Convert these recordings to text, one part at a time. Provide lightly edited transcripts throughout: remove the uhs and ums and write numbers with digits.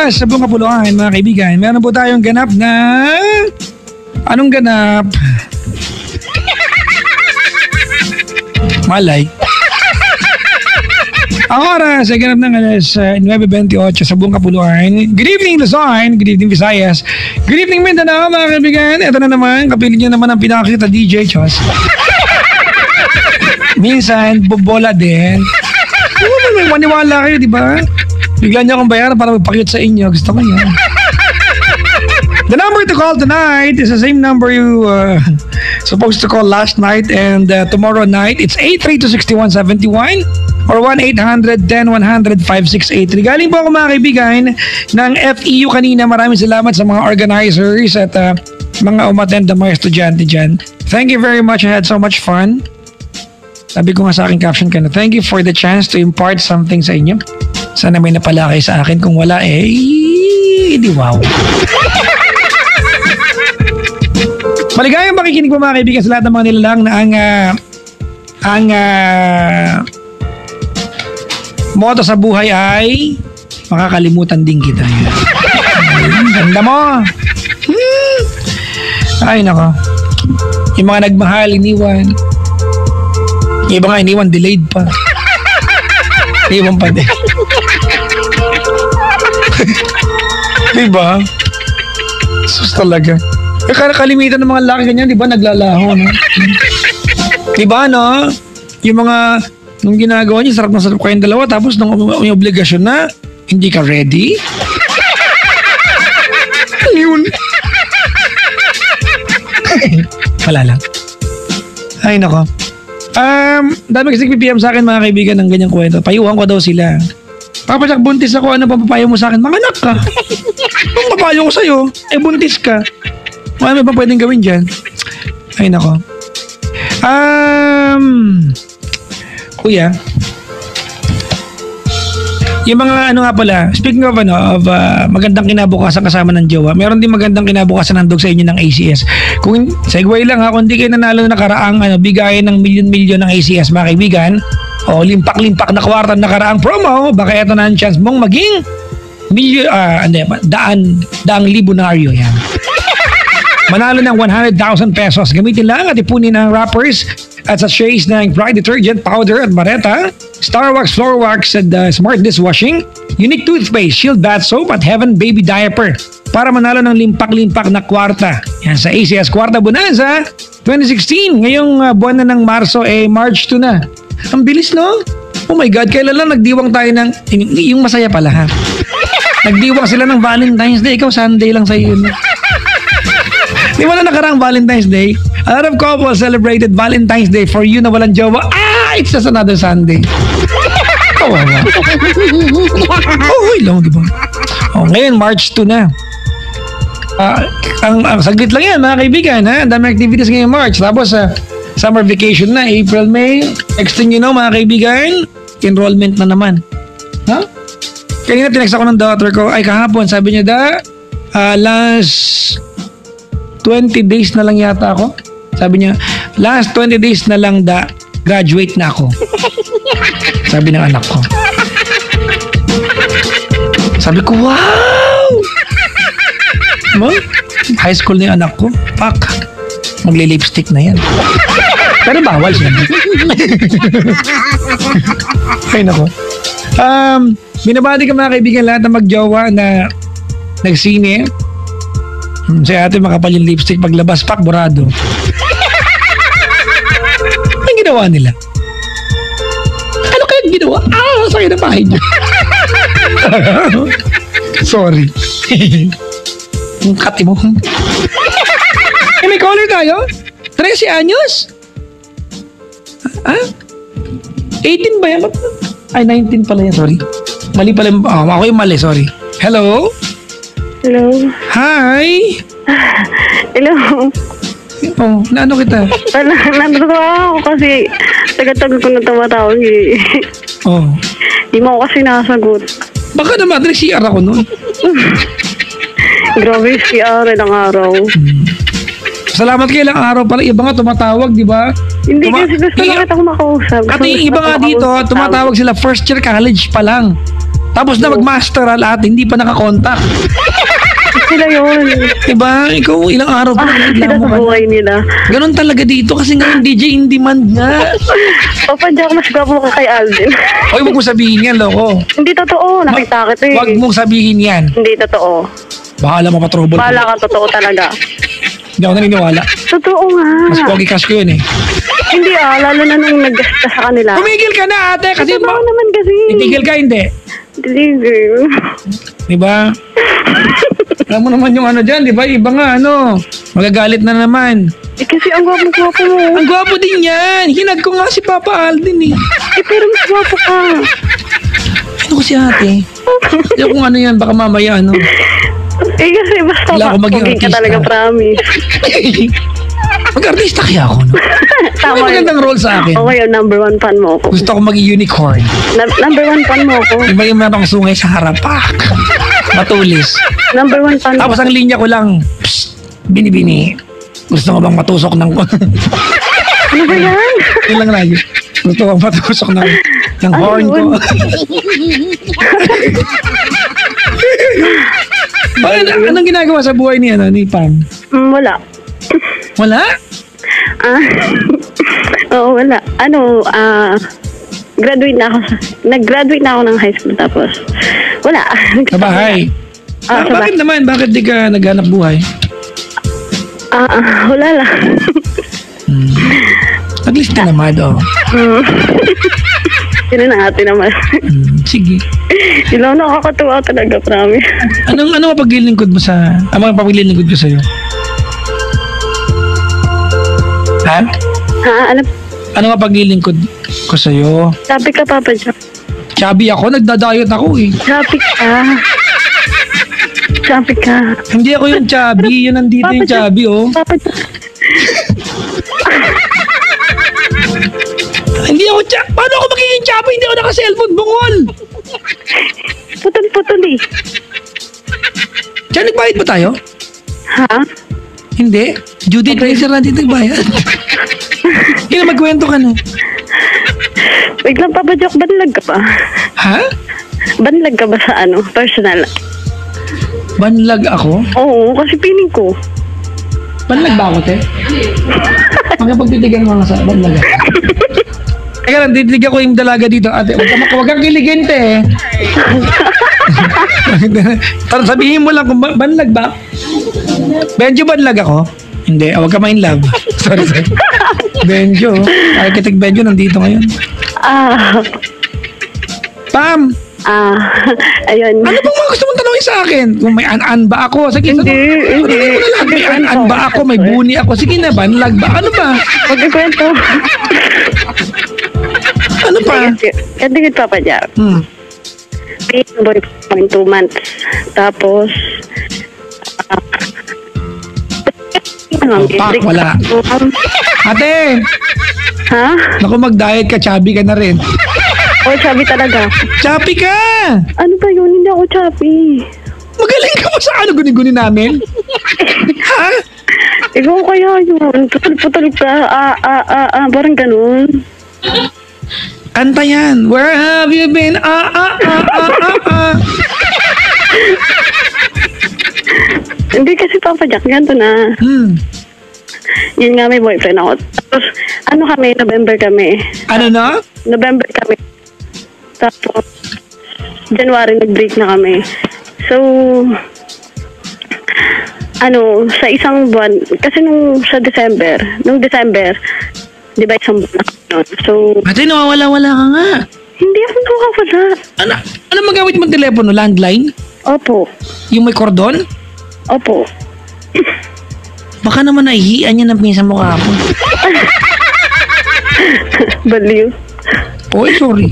oras sa buong kapuluan, mga kaibigan. Meron po tayong ganap na... Anong ganap? Malay. Ang oras ay ganap ng alas 9:28 sa buong kapuluan. Good evening Luzon, good evening Visayas, good evening Mindanao, mga kaibigan. Ito na naman, kapiling nyo naman ang pinakakita DJ Chos. Minsan, bobola din. May maniwala kayo, di ba? Bigla niyo akong bayaran para magpakute sa inyo. Gusto ko yan. The number to call tonight is the same number you supposed to call last night and tomorrow night. It's 832-6171 or 1-800-10-100-5683. Galing po ako, mga kaibigan, ng FEU kanina. Maraming salamat sa mga organizers at mga umattend na mga estudyante dyan. Thank you very much. I had so much fun. Sabi ko nga sa aking caption kanina, thank you for the chance to impart something sa inyo. Sana may napala kayo sa akin. Kung wala, di wow. Maligayang makikinig po, mga kaibigan, sa lahat ng mga nilalang na ang motto sa buhay ay makakalimutan din kita. Ganda mo. Ay, nako. Yung mga nagmahal, iniwan. Yung iba nga iniwan, delayed pa. Iniwan pa din. Diba? Sus talaga. Kalimitan ng mga laki ganyan, di ba, naglalaho, no? Di ba, no? Yung mga, nung ginagawa niyo, sarap na sarap kayong dalawa, tapos nung may obligasyon na, hindi ka ready? Ayun. Wala lang. Ay, nako. Dami kasi PPM sa akin, mga kaibigan, ng ganyang kwento. Payuhan ko daw sila. Papa Jack, buntis ako. Ano pa papayo mo sa akin? Mga anak ka. Kung papayo ko sa'yo, buntis ka. Ano ba pwedeng gawin dyan? Ay, nako. Kuya, yung mga ano nga pala, speaking of magandang kinabukasan kasama ng jowa, meron din magandang kinabukasan handog sa inyo ng ACS. Kung segue lang ha, kung di kayo nanalo na nakaraang bigayan ng milyon-milyon ng ACS, mga kaibigan, o limpak-limpak na kwarta na nakaraang promo, baka ito na ang chance mong maging daang libonaryo yan. Manalo ng 100,000 pesos. Gamitin lang at ipunin ang wrappers at sachets ng Pride Detergent, Powder at Bareta, Star Wax, Floor Wax at Smart Dishwashing, Unique Toothpaste, Shield Bath Soap at Heaven Baby Diaper para manalo ng limpak-limpak na kwarta. Yan sa ACS Kwarta Bonanza 2016. Ngayong buwan na ng Marso, March 2 na. Ang bilis, no? Oh my God, kailan lang nagdiwang tayo ng... Yung masaya pala, ha? Nagdiwang sila ng Valentine's Day. Ikaw, Sunday lang sa'yo yun. Di ba na nakaraang Valentine's Day? A lot of couples celebrated Valentine's Day for you na walang jowa. It's just another Sunday. Kawawa. Lang, di ba? Ngayon, March 2 na. Ang saglit lang yan, mga kaibigan. Ha? Dami activities ngayong March. Tapos, summer vacation na, April, May. Next thing you know, mga kaibigan, enrollment na naman. Ha? Kanina tinext ako ng daughter ko. Ay, kahapon, sabi niya, last 20 days na lang yata ako. Sabi niya, last 20 days na lang graduate na ako. Sabi ng anak ko. Sabi ko, wow! High school na yung anak ko. Pak, magli-lipstick na yan. Pero bawal siya. Ay, nako. Binabati ka, mga kaibigan, lahat na magjowa na nagsine. Si ate makapal yung lipstick, paglabas, pak, burado. Anong ginawa nila? Ano kaya ginawa? Sakit na pahay niyo. Sorry. Ang kati mo. May caller tayo? 13 anyos? 18 ba yan? Ay, 19 pala yan, sorry. Mali pala. Ako yung mali, sorry. Hello? Hello. Hi. Hello. Naano kita? Natutuwa ako kasi taga-tagal ko na tumatawag eh. Di mo ako kasi nasagot. Baka naman, nag-CR ako nun. Grabe, CR ng araw. Salamat kayo ilang araw pala. Iba nga tumatawag, di ba? Hindi kasi gusto lang kita ko makausap. At yung iba nga dito, tumatawag sila first year college pa lang. Tapos na mag-master lahat, hindi pa nakakontak. Sila yun. Diba? Ikaw, ilang araw pa. Sila sa buhay nila. Ganon talaga dito kasi ngayon DJ in demand nga. Papa Jack, mas gwapo ka kay Alden. Hoy, wag mong sabihin yan, loko. Hindi totoo. Nakita kita eh. Wag mong sabihin yan. Hindi totoo. Bahala mo pa-trouble. Bahala ka, totoo talaga. Hindi ako naniniwala. Totoo nga. Mas pogi cash ko yun eh. Hindi lalo na nung nag-gasta sa kanila. Tumigil ka na ate kasi Totoo naman kasi. Titigil ka hindi. Tigil. Diba? Alam mo naman yung ano dyan, diba? Iba nga ano, magagalit na naman. Eh kasi ang gwapo-gwapo mo. Ang gwapo din yan. Hinag ko nga si Papa Alden eh. Eh pero mas gwapo ka. Ano ko si ate? Hindi kung ano yan, baka mamaya ano. Eh kasi basta Wala akong maging pogi ka artista. talaga, promise. Mag-artista kaya ako, no? May magandang role sa akin. Okay, number 1 fan mo ako. Gusto ko maging unicorn. Number 1 fan mo ako. Iba yung meron sungay sa harap. Matulis. Number 1 fan mo. Tapos ang linya ko lang, psst, bini-bini. Gusto ko bang matusok ng... Ano ba yan? Yun lang lagi. Gusto ko bang matusok ng horn ko. Anong ginagawa sa buhay ni Pam? Wala. Wala? Oo, wala. Graduate na ako. Nag-graduate na ako ng high school tapos wala. Sa bahay? Sa Bakit naman? Bakit di ka naghanap buhay? Wala lang. At least tinamad, oh. Sino na ate naman. Sige. Ilaw nakakatuwa talaga, promise. Ano mapaglilingkod mo sa... Ano mapaglilingkod ko sa'yo? Ha? Ano mapaglilingkod ko sa'yo? Sabi ka, Papa Jack. Chubby ako? Nagda-diet ako eh. Sabi ka. Sabi ka. Hindi ako yung chubby. Yun nandito yung chubby, oh. Papa Jack. Hindi ako chubby. Paano ako magiging chubby? Hindi ako naka-cellphone. Bungol. Putol-putol eh. Diyan, nagbayad ba tayo? Ha? Hindi. Judith Racer na dito nagbayad. Hindi na magkwento ka na. Wait lang, Papa Jack. Banlag ka ba? Ha? Banlag ka ba sa personal? Banlag ako? Oo, kasi piling ko. Banlag ba ako, te? Magkapagtitigan mo nga sa banlag ako. Teka lang, titigan ko yung dalaga dito. Ate, huwag kang kiligin, te. Sabihin mo lang kung banlag ba? Benjo, banlag ako? Hindi, huwag ka ma-in love. Sorry. Benjo. Architect Benjo nandito ngayon. Pam! Ayun. Ano bang mga gusto mong tanongin sa akin? Kung may an-an ba ako? Sige, Hindi. May an-an ba ako? May buni ako? Sige na, banlag ba? Ano ba? Magkikwento. Ano pa? Katigit, Papa Jack. Boy, 2 months. Tapos, Pak, wala. Ate! Ha? Naku, mag-diet ka, chubby ka na rin. Chubby talaga. Chubby ka! Ano ba yun? Hindi ako chubby. Magaling ka ba sa ano guni-guni namin? Ha? Ikaw kaya yun. Putol-putol ka. Parang ganun. Kanta yan. Where have you been? Hindi kasi, Papa Jack, ganito na. Yun nga, may boyfriend ako. Tapos, November kami. Ano na? November kami. Tapos, January nag-break na kami. So, sa isang buwan, kasi nung December, di ba isang buwan na nun? So, Ate, nawawala-wala ka nga. hindi ako nakakawala. Ano magamit mong telepono? Landline? Opo. Yung may kordon? Opo. Baka naman nahihiyan niya ng pinsan mo kahapon. Baliw. Oy, sorry.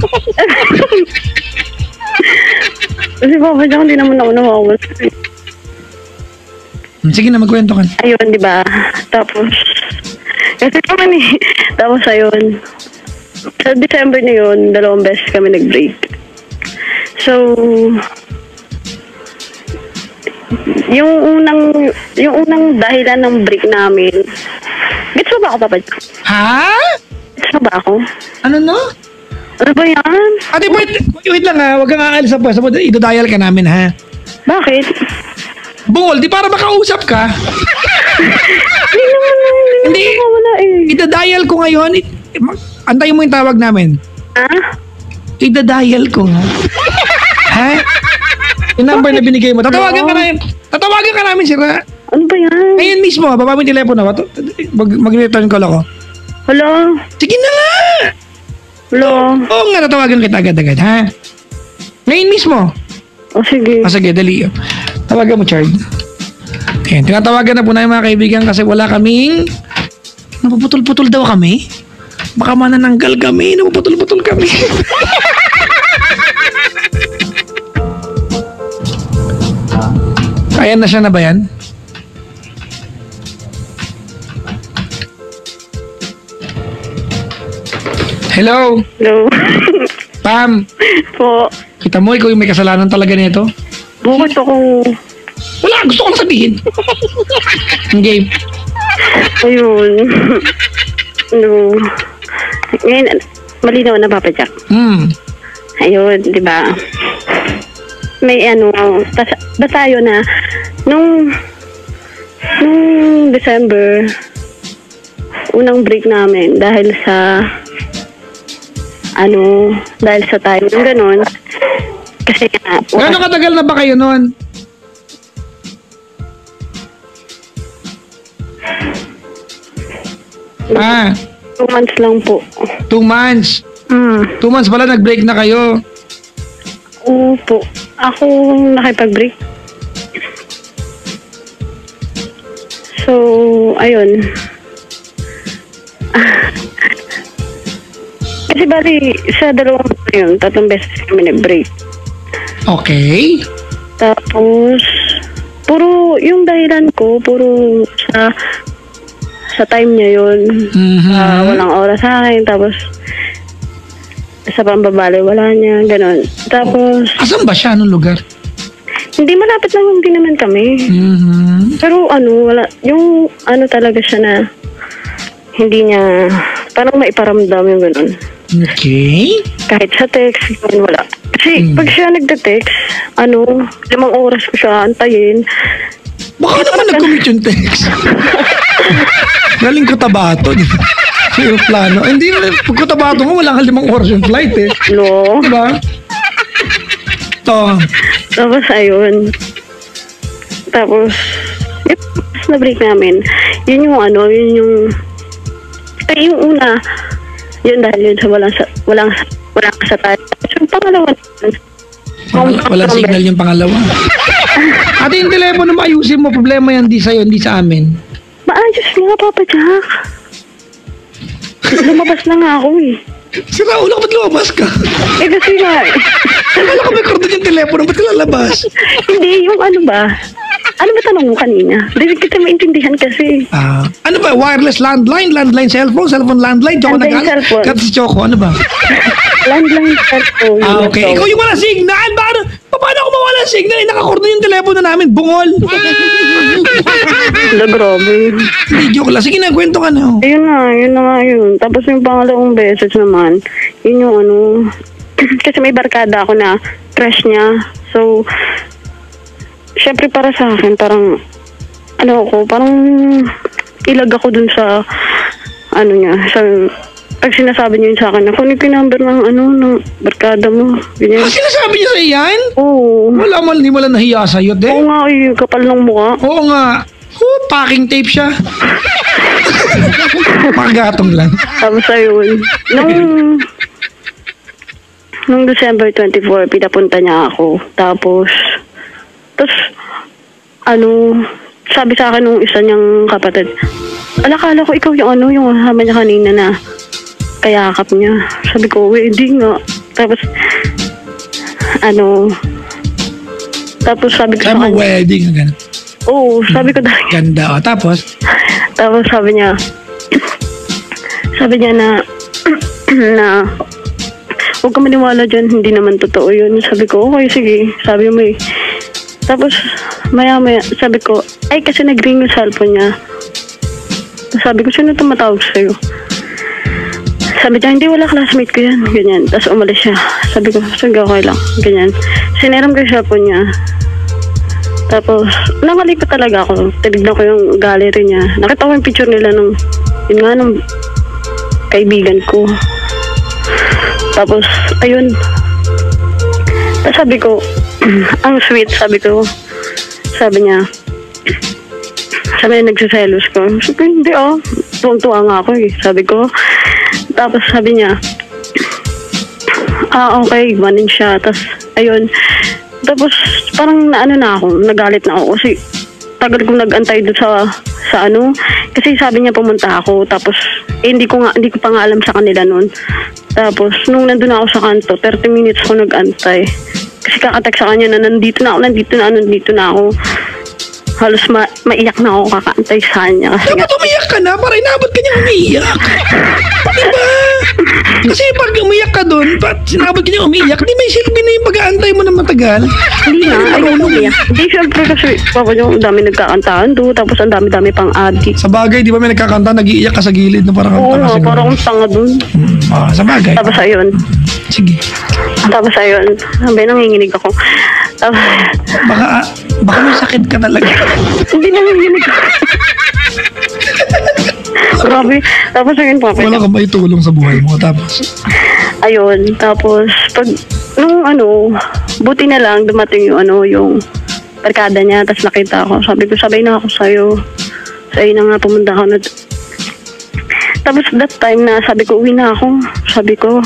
Kasi Papa Jack, hindi naman ako nawawala. Sige na, magkwento ka. Ayun, di ba? Tapos, kasi naman tapos ayun. Sa December na yun, 2 beses kami nag-break. So, yung unang dahilan ng break namin, gets mo ba ako, Papa Jack? Ha? Gets mo ba ako? Ano no? Ano ba yan? Ate, Wait lang ha, huwag kang aalis sa pwesto mo. Idodial ka namin ha. Bakit? Bungol, di para makausap ka. Hindi. Wala eh. Idodial ko ngayon. Antayin mo yung tawag namin. Ha? Idodial ko nga. Ha? Yung number na binigay mo. Tatawagan ka namin. Tatawagan ka namin, sira. Ano ba yan? Ngayon mismo, baba mo yung telepono. Mag-return call ako. Hello? Sige na nga. Hello? Oo nga, tatawagan kita agad-agad, ha? Ngayon mismo. O sige. Sige, dali. Tawagan mo, Chard. Ayan, tinatawagan na po na yung mga kaibigan kasi wala kaming... Napuputol-putol daw kami. Baka manananggal kami. Napuputol-putol kami. Ayan na siya na ba yan? Hello? Hello? Pam? Po. Kita mo, ikaw yung may kasalanan talaga nito? Bukod ako. Wala, gusto ko lang sabihin. Game. Ayun. Ano. Ngayon, malinaw na Papa Jack. Ayun, di ba? May ano, basta yun na, nung December, unang break namin dahil sa time ng ganun. Kasi nga, Gano'ng katagal na ba kayo noon? Ah, 2 months lang po. 2 months. 2 months pala nag-break na kayo. Oo po. Ako nakipag-break. So, ayun. Kasi bali, sa 2 months na yun, 3 beses kami nag-break. Okay. Tapos, puro yung dahilan ko, puro sa time niya yun. Walang oras sa akin. Tapos, sa pambabali, wala niya. Ganon. Tapos, Asan ba siya? Anong lugar? hindi malapit lang din naman kami. Pero wala. Yung talaga siya na hindi niya, parang maiparamdam yung ganon. Okay. Kahit sa text, yun, wala. Kasi pag siya nagte-text, 5 oras ko siya antayin. Baka naman nag-commit yung text. Galing ko Tabato. Yung plano. Hindi, pag ko Tabato mo, wala kang 5 oras yung flight eh. No. Diba? Tapos ayun. Tapos, yung na-break namin, yun yung yung una, yun dahil yun sa walang sa tayo. Yung pangalawa, Walang signal yung pangalawa. Ate, yung telepono mo, ayusin mo. Problema yan, di sa'yo, hindi sa amin. maayos nga, Papa Jack. Lumabas na nga ako eh. Sira ulo, ba't lumabas ka? Eh kasi nga, Wala ka may kordon yung telepono, ba't ka lalabas? hindi, yung ba? Ano ba tanong mo kanina? Hindi kita maintindihan kasi. Ano ba? Wireless landline? Landline cellphone? Cellphone landline? Choco Landline cellphone. Kat si Choco, ano ba? Landline cellphone. Okay. Ikaw yung wala signal? Paano ako mawala signal? Nakakordon yung telepono namin. Bungol. Wala, grabe. Hindi, joke lang. Sige na, kwento ka na. Ayun na nga yun. Tapos yung pangalawang beses naman, yun yung kasi may barkada ako na crush niya. So, syempre para sa akin, parang, parang ilag ako dun sa, niya, pag sinasabi niya yun sa akin, kunin ko yung number ng barkada mo. Ganyan. Sinasabi niya sa iyan? Oo. Hindi mo lang nahiya sa'yo, de? Oo nga, yung kapal ng mukha. Oo nga. Packing tape siya. Paggatong lang. Tapos ayun, nung December 24, pinapunta niya ako. Tapos, sabi sa akin nung isa niyang kapatid, akala ko ikaw yung yung kasama niya kanina na kayakap niya. Sabi ko, hindi nga. Tapos, tapos sabi ko sa kanya, wedding, gano'n. oo, sabi ko dahil. Ganda, tapos Sabi niya na huwag ka maniwala dyan, hindi naman totoo yun. Sabi ko, okay, sige. Sabi mo eh. Tapos, maya, sabi ko, ay, kasi nag-ring yung cellphone niya. Sabi ko, sino tumatawag sa'yo? Sabi niya, hindi, wala, classmate ko yan. Ganyan. Tapos umalis siya. Sabi ko, sige, okay lang. Ganyan. Sineram ko yung cellphone niya. Tapos, nangalikot talaga ako. Tinignan ko yung gallery niya. Nakita ko yung picture nila nung kaibigan ko. Tapos, ayun. Tapos sabi ko, ang sweet, sabi niya, nagsiselos ko. Sabi ko, hindi tuwang-tuwa nga ako eh. Sabi ko, tapos sabi niya, okay, manin siya. Tapos, ayun. Tapos, parang nagalit na ako kasi tagal kong nag-antay doon sa kasi sabi niya pumunta ako. Tapos, hindi ko pa nga alam sa kanila noon. Tapos, nung nandun ako sa kanto, 30 minutes ako nag-antay. Kasi kakatek sa kanya na nandito na ako. Halos maiyak na ako kakaantay sa kanya. Kasi dapat umiyak ka na para inabot ka niya umiyak. Diba? Kasi pag umiyak ka doon, sinabot ka niya umiyak, di may silbi na yung pag-aantay mo na matagal. Hindi na, ayaw umiyak. Hindi, syempre kasi ang dami nagkakantahan doon, tapos ang dami-dami pang adik. Sa bagay, di ba may nagkakanta, nag-iiyak ka sa gilid na parang oo nga, parang akong tanga doon. Sa bagay. Tapos ayun. Sige. Tapos ayun, sabi, nanginginig ako. Tapos, baka may sakit ka talaga. hindi nanginginig ako. Grabe. Tapos ayun pa. Wala kang may tulong sa buhay mo. Tapos? Ayun. Tapos, buti na lang dumating yung barkada niya. Tapos nakita ako. Sabi ko, sabay na ako sa'yo. Sa'yo na nga pumunta ako. Tapos that time na sabi ko, uwi na ako. Sabi ko.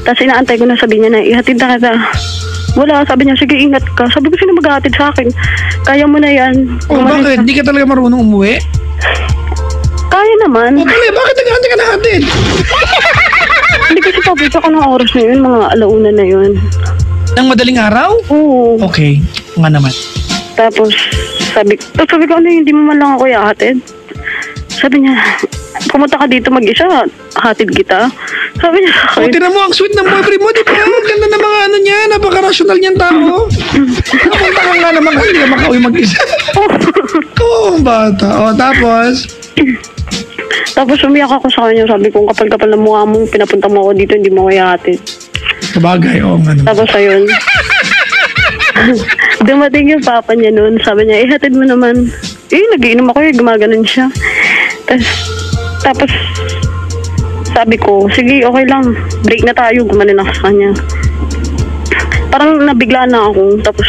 Tapos inaantay ko na, sabi niya na, ihatid na kita. Wala, sabi niya, sige, ingat ka. Sabi ko, sino maghahatid sa akin? Kaya mo na yan. Bakit? Hindi ka talaga marunong umuwi? Kaya naman. Bakit nag-aantay ka na hatid? Hindi kasi papunta ko ng oras na yun, mga alauna na yun. Nang madaling araw? Oo. Okay, nga naman. Tapos, sabi ko, hindi mo man lang ako ihatid? Sabi niya, pumunta ka dito mag-isa, hatid kita. Sabi niya sa akin. Tinan mo, ang sweet ng boyfriend mo, di ba? Ang ganda ng mga niya, napaka-rational niyang tao. Pumunta ka nga naman, hindi ka makauwi mag-isa. Oo, bata. Tapos umiyak ako sa kanya, sabi ko, kapal-kapal na mukha mo, pinapunta mo ako dito, hindi mo ako ihatid. Sabagay, oo nga naman. Tapos ayun, dumating yung papa niya noon, sabi niya, ihatid mo naman. Nagiinom ako gumaganon siya. Tapos, sabi ko, sige, okay lang. Break na tayo. Gumanon ako sa kanya. Parang nabigla na ako. Tapos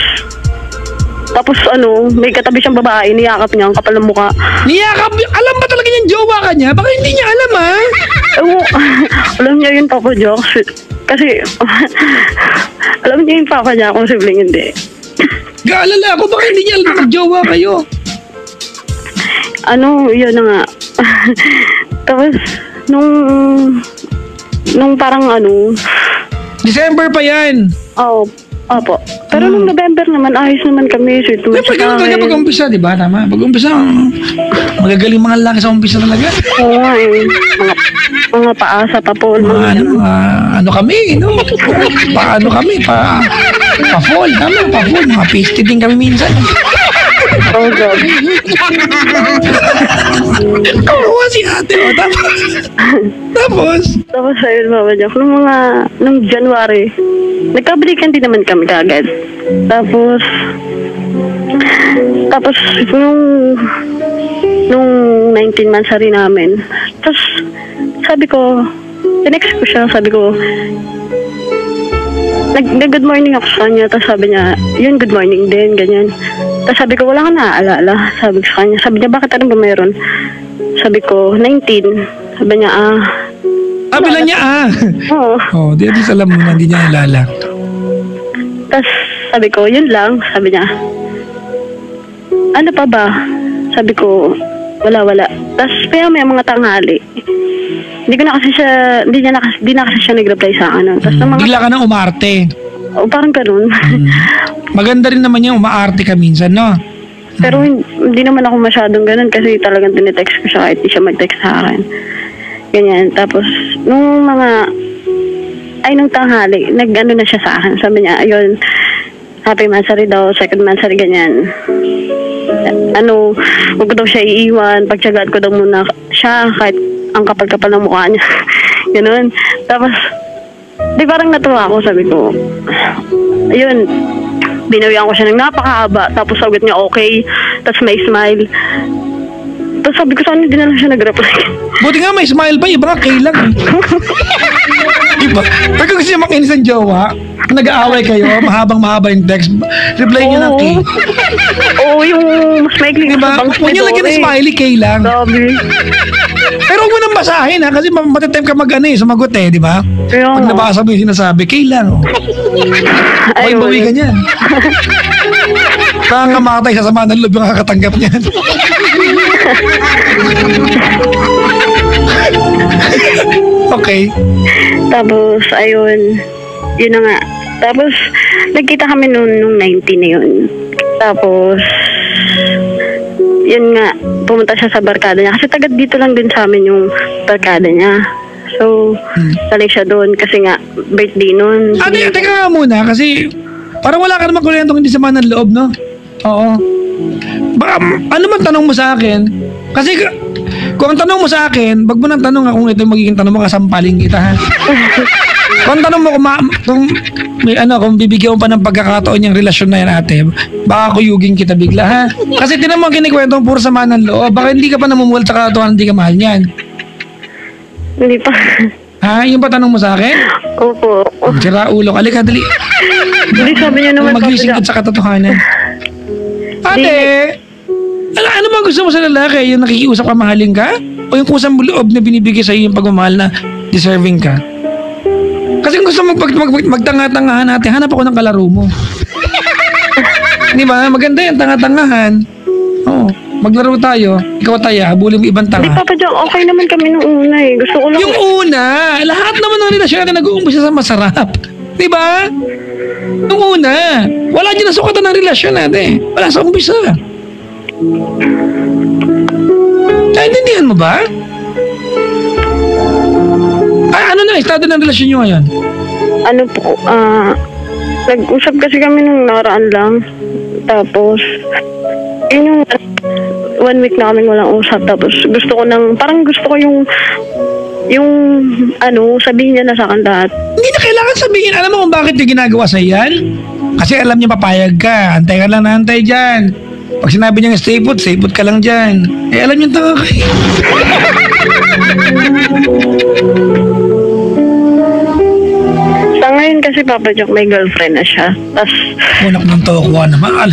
may katabi siyang babae. Niyakap niya. Ang kapal ng mukha. Niyakap? Alam ba talaga niyang jowa ka niya? Baka hindi niya alam, ha? Alam niya yun, Papa Jokes. Kasi, alam niya yung papa niya kung sibling hindi. Gaalala ako. Baka hindi niya alam na mag-jowa kayo. Yun na nga. Tapos, nung parang December pa yan. Oo. Opo. Pero nung November naman, ayos naman kami. Siyempre, ganun talaga pag-umpisa, di ba? Tama. Pag-umpisa, magagaling mga lalaki sa umpisa talaga. Oo nga eh. Mga paasa pa po. Kami, no? Pa-fall. Tama, pa-fall. Mga pasty din kami minsan. Oh, God. Kawawa si ate, Tapos, ayun, Mama Jack, nung January, nagka-breakan din naman kami kagad. Tapos, nung 19 months rin namin, tapos, sabi ko, tinext ko siya, sabi ko, nag-good morning ako sa kanya, tapos sabi niya, yun, good morning din, ganyan. Tapos sabi ko, wala ka naaalala. Sabi ko sa kanya. Sabi niya, bakit ano ba mayroon? Sabi ko, 19. Sabi niya, bilang niya, Oo. Di alam mo na, hindi niya alala. Tapos sabi ko, yun lang. Sabi niya, ano pa ba? Sabi ko, wala. Tapos may mga tanghali. Hindi na kasi siya nag-reply sa akin. Bigla ka nang umarte. O parang ganun. Maganda rin naman yung umaarte ka minsan, no? Pero hindi naman ako masyadong ganun kasi talagang tinetext ko siya kahit di siya mag-text sa akin. Ganyan. Tapos, nung tanghali, nag-ano na siya sa akin. Sabi niya, ayun, happy mansari daw, second mansari, ganyan. Huwag ko daw siya iiwan, pagtsagaan ko daw muna siya kahit ang kapal-kapal ng mukha niya. Ganun. Tapos, di parang natuwa ako, sabi ko, ayun, binawian ko siya ng napakahaba, tapos sagot niya okay, tapos may smile. Tapos sabi ko, saan hindi na lang siya nag-reply? Buti nga may smile pa, iba nga kailang. Iba. Pag gusto niya makinis ang jowa, nag-aaway kayo, mahaba yung text, reply niya ng K. Oo, yung mas maikling Diba? Huwag niya lagyan ng smiley, K lang. Sabi. Pero huwag mo nang basahin ha, kasi matitempt ka sumagot di ba? Kaya Pag nga. nabasa mo yung sinasabi, K lang. Bawi ka niyan. Nakakamatay sa sama ng loob yung nakakatanggap niyan. Okay. Tapos, ayun, yun na nga. Tapos, nagkita kami nung 19 na yun. Tapos, yun nga, pumunta siya sa barkada niya. Kasi taga dito lang din sa amin yung barkada niya. So, salik siya doon kasi nga, birthday nun. Teka nga muna, kasi parang wala ka naman kulentong hindi sama ng loob, no? Oo. Baka, ano man tanong mo sa akin? Kasi kung ang tanong mo sa akin, wag mo nang tanong kung ito yung magiging tanong mo, kasampaling kita, ha? Kung ang tanong mo kung bibigyan mo pa ng pagkakataon yung relasyon na yan, ate, baka kuyugin kita bigla, ha? Kasi tinan mo ang kinikwento mo, puro sama ng loob. Baka hindi ka pa namumulta sa katotohanan, hindi ka mahal niyan. Hindi pa. Ha? Yung ba tanong mo sa akin? Opo. Sira ulo. Alika, dali. Hindi, sabi niya naman. Mag-isingit sa katotohanan. Ate, ano ba gusto mo sa lalaki? Yung nakikiusap ka, mahalin ka? O yung kusang loob na binibigay sa iyo yung pagmamahal na deserving ka? Kasi kung gusto mo magtanga-tangahan natin, hanap ako ng kalaro mo. Di ba? Maganda yan, tanga-tangahan. Oo. Maglaro tayo, ikaw tayo, habulin mo ibang tanga. Hindi, Papa Jack, okay naman kami nung una eh. Gusto ko lang. Yung una, lahat naman ng relasyon natin nag-uumpisa sa masarap. Di ba? Yung una, wala dyan na sukatan ng relasyon natin. Wala sa umpisa. Naintindihan mo ba? Ano na, estado ng relasyon nyo ngayon? Ano po, nag-usap kasi kami nung nakaraan lang. Tapos, yun yung 1 week na kami walang usap. Tapos, gusto ko yung sabihin niya na sa akin lahat. Hindi na kailangan sabihin. Alam mo kung bakit niya ginagawa sa yan? Kasi alam niya papayag ka. Antay ka lang na antay dyan. Pag sinabi niya stay put ka lang dyan. Eh alam niya tanga ka eh. Sa ngayon kasi, Papa Jack, may girlfriend na siya. Tapos, Unak ng tokuha naman.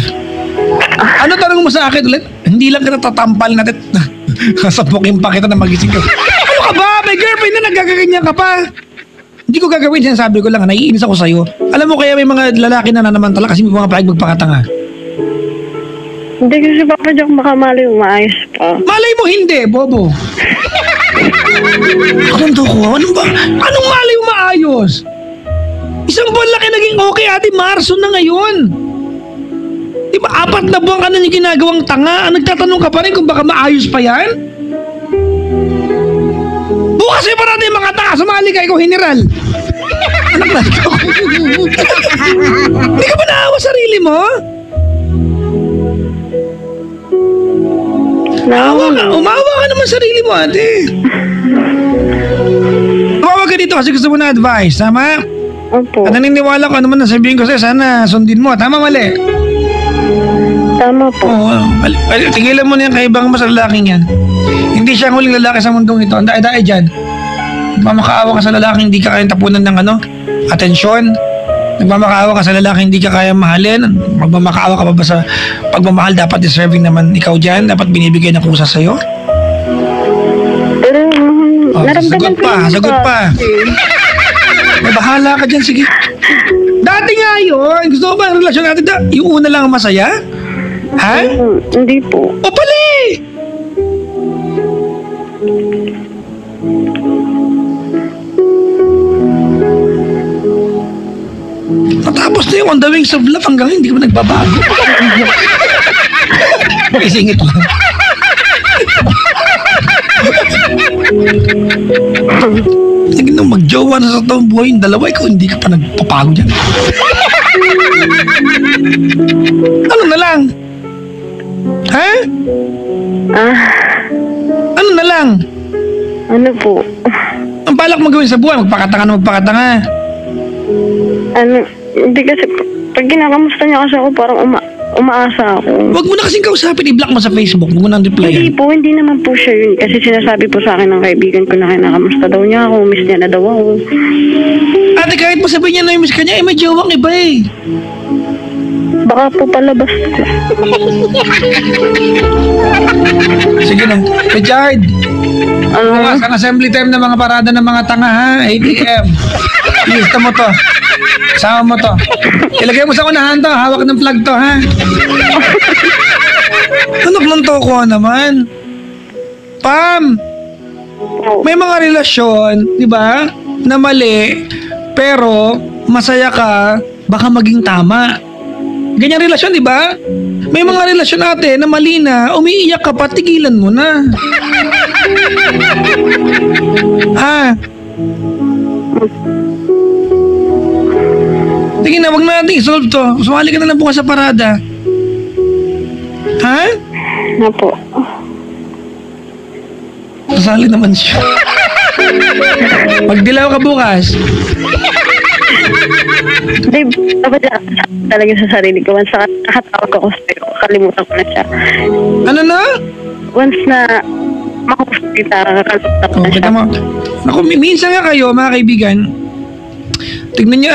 Ano tanong mo sa akin ulit? Hindi lang kita tatampal natin. Kasapukin pa kita na magising ka. Ano ka ba? May girlfriend na nagagaganyan ka pa. Hindi ko gagawin. Sinasabi ko lang, naiinis ako sa'yo. Alam mo kaya may mga lalaki na nanamantala kasi may mga paig magpakatanga. hindi kasi, Papa Jack, baka mali umaayos pa. Malay mo hindi, bobo. Anong tokuha? Anong ba? Anong malay mo maayos? Isang buwan laki naging okay, ate. Marso na ngayon. Diba, 4 na buwan ka na yung ginagawang tanga. Nagtatanong ka pa rin kung baka maayos pa yan? Bukas pa natin yung mga tanga. Sumali ka, ikaw general. Anak na ikaw. Hindi ka ba naawa sarili mo? Umawa ka naman sarili mo, ate. Tumawag ka dito kasi gusto mo na advice, tama? Opo. At naniniwala ko, ano man nasabihin ko sa'yo, sana sundin mo. Tama, mali? Tama po. Oo, tigilan mo na yung kaibang mo sa lalaking yan. Hindi siya ang huling lalaki sa mundong ito. Ang dae-dae dyan. Nagmamakaawa ka sa lalaking hindi ka kayang tapunan ng atensyon. Nagmamakaawa ka sa lalaking hindi ka kayang mahalin. Magmamakaawa ka pa ba sa pagmamahal? Dapat deserving naman ikaw dyan. Dapat binibigay ng kusa sa'yo. Pero, naramdaman ko yung sagot pa. May bahala ka dyan, sige. Dati nga yun. Gusto ko ba ang relasyon natin? Yung una lang ang masaya? Ha? Hindi po. O pali! Matapos na yung On the Wings of Love hanggang hindi ko nagbabago. Isingit lang. Sige nung mag-jowa na sa taong buhay yung dalawa, ikaw hindi ka pa nagpapago dyan. Ano na lang? Ha? Ano na lang? Ano po? Ang balak mo gawin sa buhay, magpakatanga na magpakatanga. Hindi kasi, pag kinakamusta niya kasi ako, parang umaasa ako. Huwag mo na kasing kausapin, i-block mo sa Facebook, huwag mo nang Hindi replyan. po, hindi naman po siya yun. Kasi sinasabi po sa akin ng kaibigan ko na kinakamusta daw niya ako, miss niya na daw ako. Ate, kahit pa sabihin niya na yung miss ka niya, may jowang iba eh. Baka po palabas ko. Sige na. Richard, Ano? bukas ang assembly time ng mga parada ng mga tanga ha, 8 a.m. Ilista mo to. Sama mo to. Ilagay mo sa unahan to, hawak ng plug to ha. Anak ng toko naman. Pam, may mga relasyon, di ba, na mali, pero masaya ka, baka maging tama. Ganyang relasyon, di ba? May mga relasyon natin na mali na, umiiyak ka pa, tigilan mo na. Ha? Tingin na, wag na natin isolve to. Sumali ka na lang bukas sa parada. Ha? Na po. Sasali naman siya. Magdilaw ka bukas. Hindi, dapat talaga sa sarili ko. Once nakatawag ako sa'yo, kalimutan ko na siya. Ano na? Once na makausap kita, kakalimutan ko na siya. Kita mo. Naku, minsan nga kayo, mga kaibigan, tignan nyo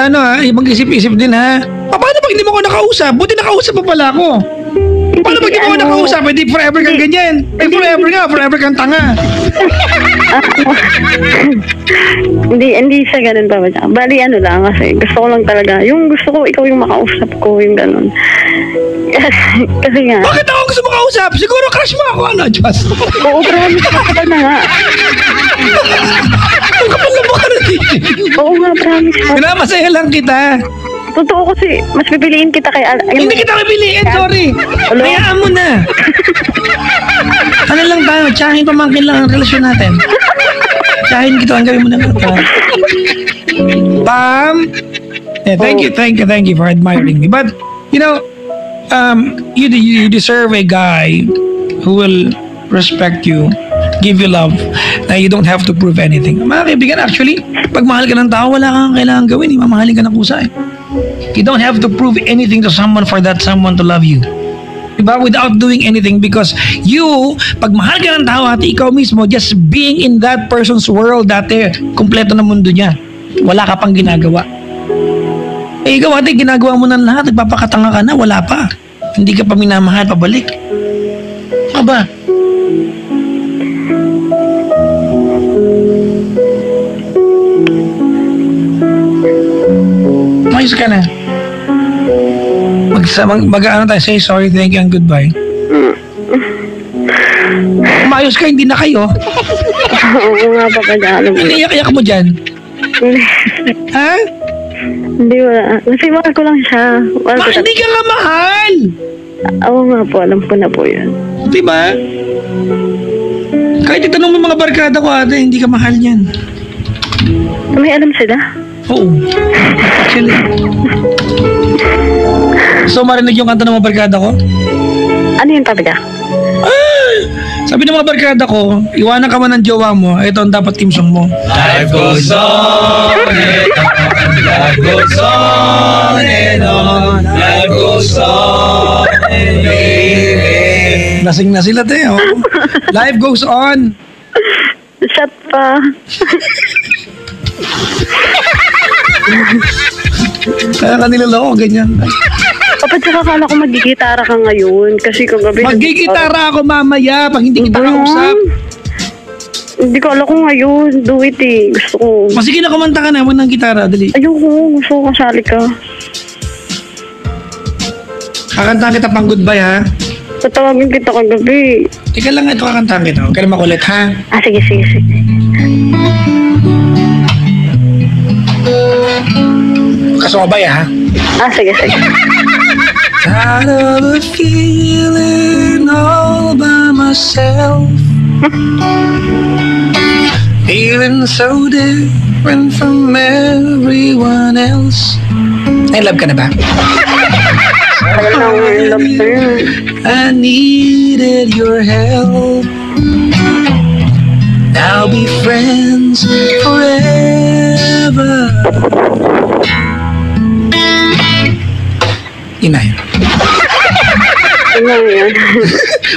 mag-isip-isip din ha. Paano pag hindi mo ako nakausap? Buti nakausap pa pala ako. Paano pag hindi mo ako nakausap? Hindi forever kang ganyan. Forever nga, forever kang tanga. Hindi siya ganun pa ba siya. Bali lang kasi gusto ko lang talaga. Yung gusto ko, ikaw yung makausap ko, yung ganun. Kasi nga. Bakit ako gusto makausap? Siguro crush mo ako, ano, Just? Oo, promise ka kapal na nga. Ang kapal na mukha na Oo nga, promise ka. Masaya lang kita. Totoo kasi, mas pipiliin kita kay Hindi kita pipiliin, sorry. Hello? Hayaan mo na. Ano lang tayo, tsahin pamangkin lang ang relasyon natin. Tsahin kita, ang gawin mo na ito. Pam! Yeah, thank you for admiring me. But, you know, you deserve a guy who will respect you, give you love, na you don't have to prove anything. Mga kaibigan, actually, pag mahal ka ng tao, wala kang kailangan gawin. Mamahalin ka ng kusa eh. You don't have to prove anything to someone for that someone to love you. Diba? Without doing anything, because you, pag mahal ka ng tao, ate, ikaw mismo, just being in that person's world, dati, kumpleto na mundo niya. Wala ka pang ginagawa. Eh, ikaw, ate, ginagawa mo ng lahat, nagpapakatanga ka na, wala pa. Hindi ka pa minamahal, pabalik. Aba? Mayos ka na. Mag-ano tayo, say sorry, thank you, and goodbye. Mayos ka, hindi na kayo. Oo nga pa ba dyan. Iniyak-iyak mo dyan. Ha? Hindi wala. Kasi mahal ko lang siya. Hindi ka nga mahal. Oo nga po, alam ko na po yun. Diba? Kahit itanong mo mga barkada ko, ate, hindi ka mahal niyan. May alam sila? Oo. Actually. So, marinig yung kanta ng mga barkada ko? Ano yung tabi ka? Sabi ng mga barkada ko, iwanan ka man ng jowa mo, ito ang dapat team song mo. Life goes on and on, life goes on and on, life goes on and on. Lasing na sila, te. Oh. Life goes on. Shot pa. Kaya kanila loko, ganyan. Kapag saka kala ko magigitara ka ngayon. Kasi kagabi... Magigitara ako mamaya pag hindi kita kausap. Hindi ko alam ko ngayon. Do it eh. Gusto ko. Sige na, kumanta ka na. Huwag ng gitara, dali. Ayoko. Gusto ko kasali ka. Kakantahan kita pang goodbye, ha? Tatawagin kita kagabi. Teka lang, ito kakantahan kita. Huwag ka na makulit, ha? Sige. Kasumabay, ha? Sige. Tired of a feeling all by myself. Feeling so different from everyone else. Ay, love ka na ba? Tagal na akong in love sa'yo. I needed your help. Now Now be friends forever. Ina yun. Ano yan?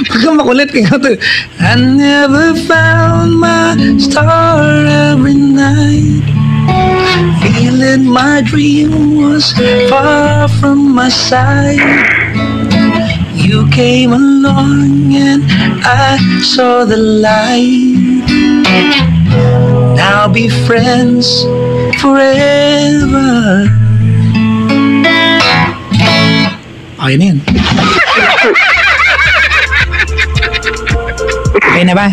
Huwag kang makulit kaya ito. I never found my star every night. Feeling my dream was far from my side. You came along and I saw the light. Now be friends forever. Okay na yun. Okay na ba?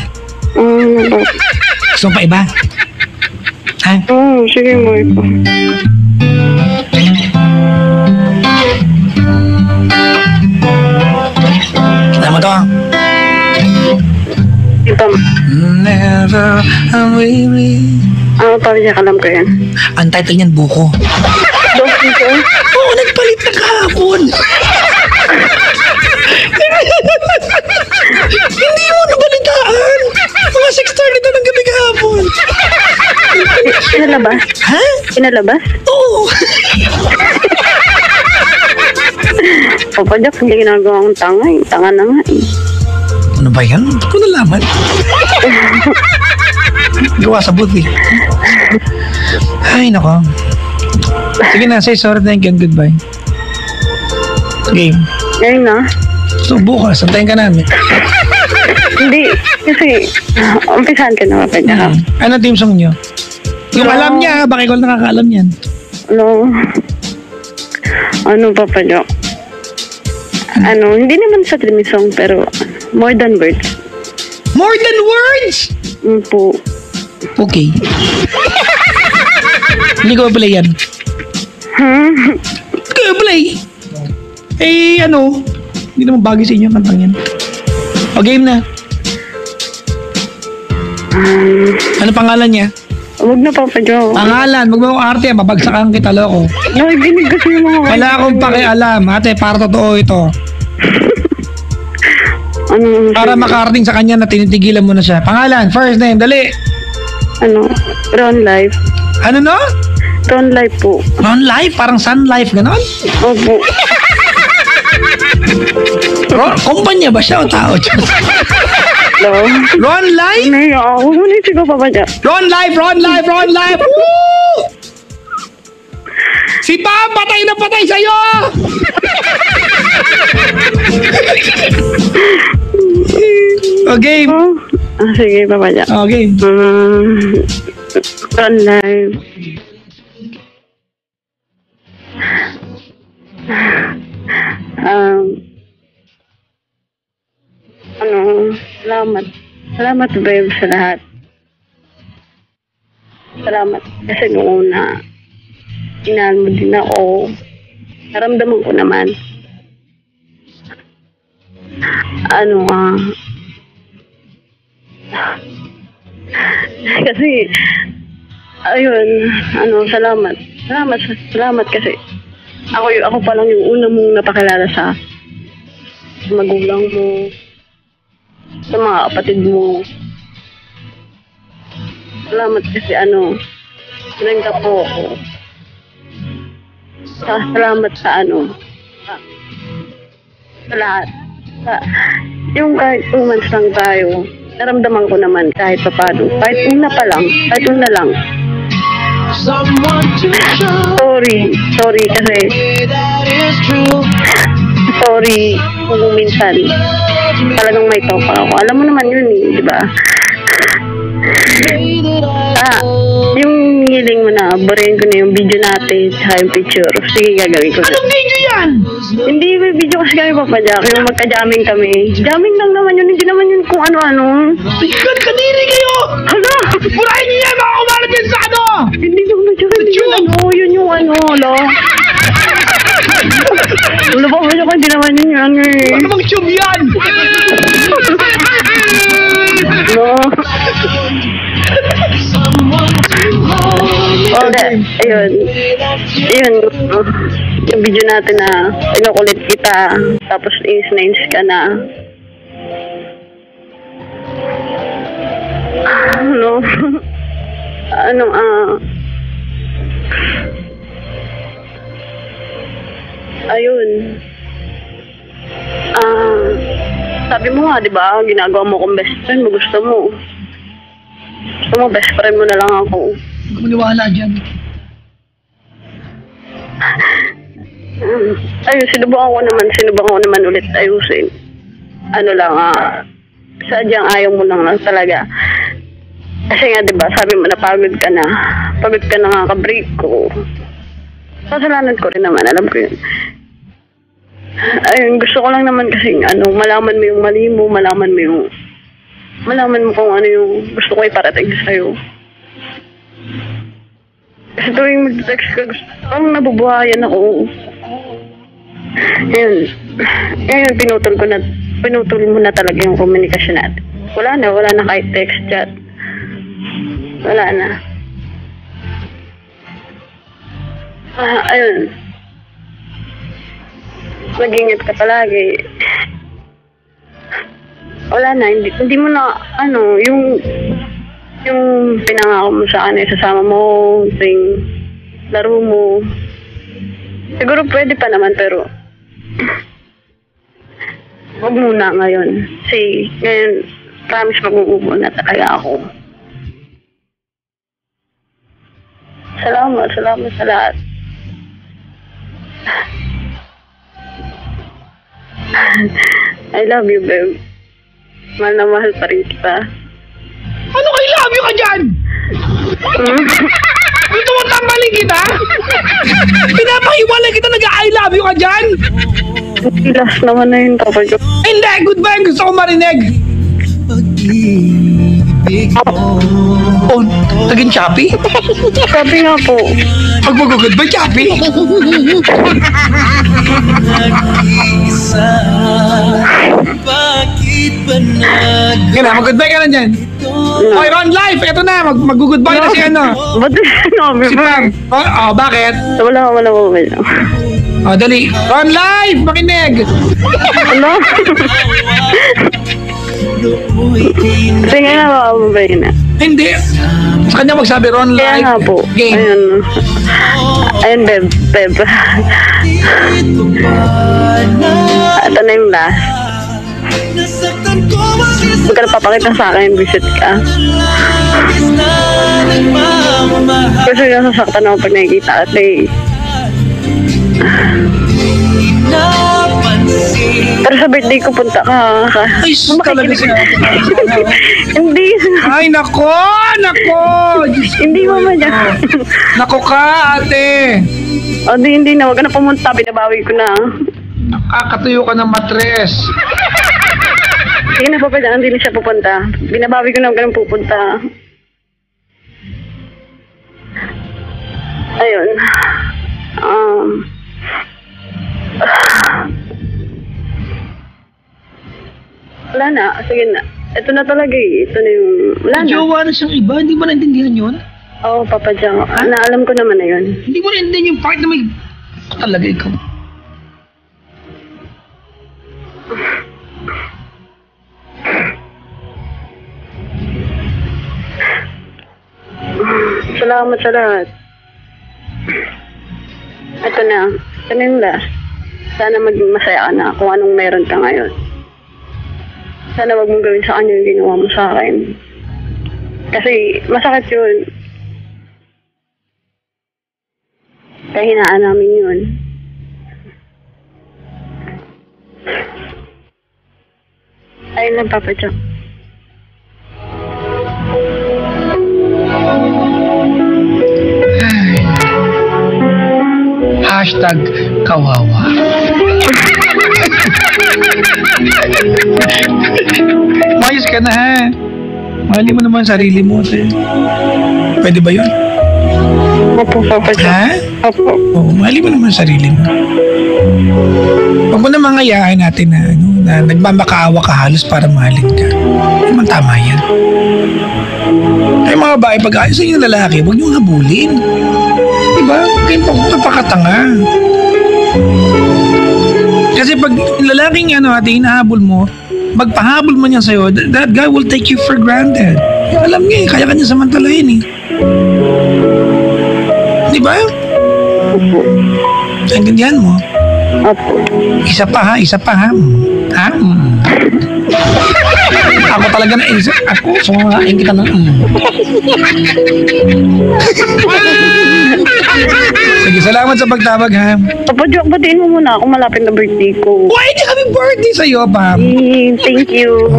Gusto mo pa iba? Ha? Sige mo ito. Alam mo to? Ito. Never I'm weary. Ano pa siya, alam ko yan. Ang title niyan, Buko. Donkey ko? Oo, nagpalit na kahapon. Hindi mo nabalitaan. Mga 6:30 na ng gabi kahapon. Pinalabas? Ha? Pinalabas? Oo. Papa Jack, hindi ginagawa akong tanga eh. Tanga na nga eh. Ano ba yan? Hindi ko nalaman. Gawa sa booth eh. Ay, nako. Sige na, say sorry, thank you, and goodbye. Game. Ngayon na. So, bukas, antayin ka namin. Hindi, kasi umpisahan ka na, Papa Jack. Ano team song nyo? Yung No. alam niya, baka ikaw nakakaalam yan. Ano, Papa Jack? Ano, hindi naman sa dream song, pero more than words. More than words! Po. Okay. Hindi ko play yan. Hindi ko play. Eh, ano? Hindi naman bagay sa inyo ang kantang yan. O, game na. Ano pangalan niya? Huwag na, Papa Jack. Pangalan, wag mo arte, babagsakan kita, loko. Nakikinig kasi yung mga... Wala akong pakialam. Ate, para totoo ito. Ano, Para makarating sa kanya na tinitigilan mo na siya. Pangalan, first name, dali. ano, Ron Life. Ano no? Ron Life po. Ron Life, parang Sun Life, ganon? Opo. Kumpanya ba siya o tao? Hello? Ron Life? Naiya ako. Huwag mo ko, Papa Jack. Ron Life, Ron Life, Ron Life! Woo! Si Pam, patay na patay sa'yo! O, game. Sige, Papa Jack. O, game. Ron Life. Salamat. Salamat, babe, sa lahat. Salamat. Kasi noong una, inaan mo din ako. Naramdaman ko naman. Kasi, ayun, salamat. Salamat kasi ako pa lang yung una mong napakilala sa magulang mo, sa mga kapatid mo. Salamat kasi sinanggap po ako. Salamat sa sa lahat. Yung kahit 2 months lang tayo, naramdaman ko naman kahit paano. Kahit una lang. Sorry kasi sorry kung minsan talagang may toka ako. Alam mo naman yun di ba? Yung hiling mo na, borin ko na yung video natin sa yung picture. Sige, gagawin ko. Anong video yan? Hindi, may video kasi kami, Papa Jack. Yung magka-jamming kami. Jamming lang naman yun. Hindi naman yun kung ano-ano. Sikat, kadiri kayo! Hala! Purahin niyo yan! Baka kumalat yan sa ano! Hindi yung yun yung lo. Wala pa, Papa Jack, hindi naman yun yung Ano namang tube yan? No. Okay, ayun. Yung video natin na pinukulit kita, tapos ins ka na. Ano? Ano, ayun. Sabi mo nga, di ba, ginagawa mo kong best friend mo, gusto mo. Gusto mo, best friend mo na lang ako. Hindi ko maniwala dyan. Ayun, sinubukan ko naman ulit ayusin. Ano lang, sadyang ayaw mo lang talaga. Kasi nga, di ba, sabi mo na pagod ka na nga ka-break ko. Kasalanan ko rin naman, alam ko yun. Ayun, gusto ko lang naman kasi, malaman mo yung mali mo, malaman mo kung ano yung gusto ko iparating sa'yo. Kasi tuwing mag-text ka, gusto kong nabubuhayan ako. Ayun, pinutol mo na talaga yung komunikasyon natin. Wala na kahit text chat. Wala na. Ayun. Mag-ingat ka palagi. Wala na, hindi mo na, yung pinangako mo sa akin, sasama mo, ting laro mo. Siguro pwede pa naman, pero huwag muna ngayon. Kasi ngayon, promise mag-uubo na talaga ako. Salamat sa lahat. I love you, babe. Mahal na mahal pa rin kita. Ano kay love you ka dyan? Gusto mo tanggalin kita? Pinapahiwalay kita nag-I love you ka dyan? Last naman na yun, Papa Joe. Hindi, goodbye. Gusto ko marinig. Oh, naging choppy? Sabi nga po. Pag mag-goodbye, choppy? Yan na, mag-goodbye ka na dyan. Okay, Ron Life, eto na, mag-goodbye na si ano. Ba't sinabi Si mo? Pam. Oh, bakit? Wala. Oh, dali. Ron Life, makinig. Ano? Sige na, mababay na. Hindi. Sa kanya magsabi, Ron Kaya Life. nga po. Game. Ayun, Beb. Ito na yung last. Huwag ka na papakita sa akin, visit ka. Kasi yung sasaktan ako pag nakikita kasi. Pero sa birthday ko punta ka. Ay, talaga siya. Hindi. Ay, nako. Hindi mo man yan. Nako ka, ate. O hindi na. Huwag ka na pumunta. Binabawi ko na. Nakakatuyo ka ng matres. Sige na, Papa, hindi na siya pupunta. Binabawi ko na huwag ka na pupunta. Ayun. Wala na. Sige na. Ito na talaga eh. Ito na yung... Wala na. Jowa na siyang iba. Hindi mo naintindihan yun? Oo, Papa Jang. Naalam ko naman na yun. Hindi mo naintindihan yung part na may... Talaga ikaw. Salamat sa lahat. Ito na. Ito na yung last. Sana maging masaya ka na kung anong meron ka ngayon. Sana wag mong gawin sa kanya yung ginawa mo sa akin. Kasi masakit yun. Kaya hinaan namin yun. Ayun lang, Papa Jack. Hashtag kawawa. Mayos ka na ha. Mahalin mo naman sarili mo. Pwede ba yun? Opo, Papa Jack. Ha? Opo. Oo, mahalin mo naman sarili mo. Huwag mo naman ngayain natin na nagmamakaawa ka halos para mahalin ka. Naman tama yan. Ay mga babae, pag ayos yung lalaki, huwag niyong habulin. Diba? Kayong pagpapakatanga. Kasi pag lalaking ating hinahabol mo, magpahabol mo niya sa'yo, that guy will take you for granted. Alam niya eh, kaya kanya samantalahin eh. Di ba? Opo. Naintindihan mo? Opo. Isa pa ha? Ha? Ako talaga na isa. Ako, sumangain kita ng Sige, salamat sa pagtabag ha. Papa Joke, batiin mo muna ako. Malapit na birthday ko. Why di kami birthday sa'yo, Pam? Thank you.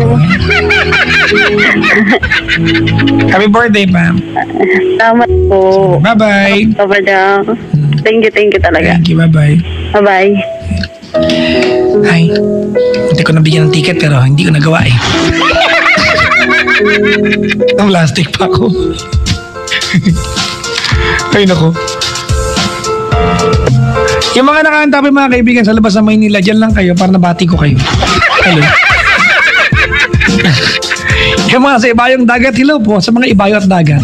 Happy birthday, Pam. Salamat po. Bye-bye. Papa Joke. Thank you talaga. Thank you, bye-bye. Bye-bye. Ay, hindi ko nabigyan ng ticket pero hindi ko nagawa eh. Ang plastic pa ako. Ay, nako. Yung mga nakaantabi mga kaibigan sa labas ng Maynila, dyan lang kayo para nabati ko kayo. Hello. Yung mga sa ibayong dagat, hello po sa mga ibayo at dagat.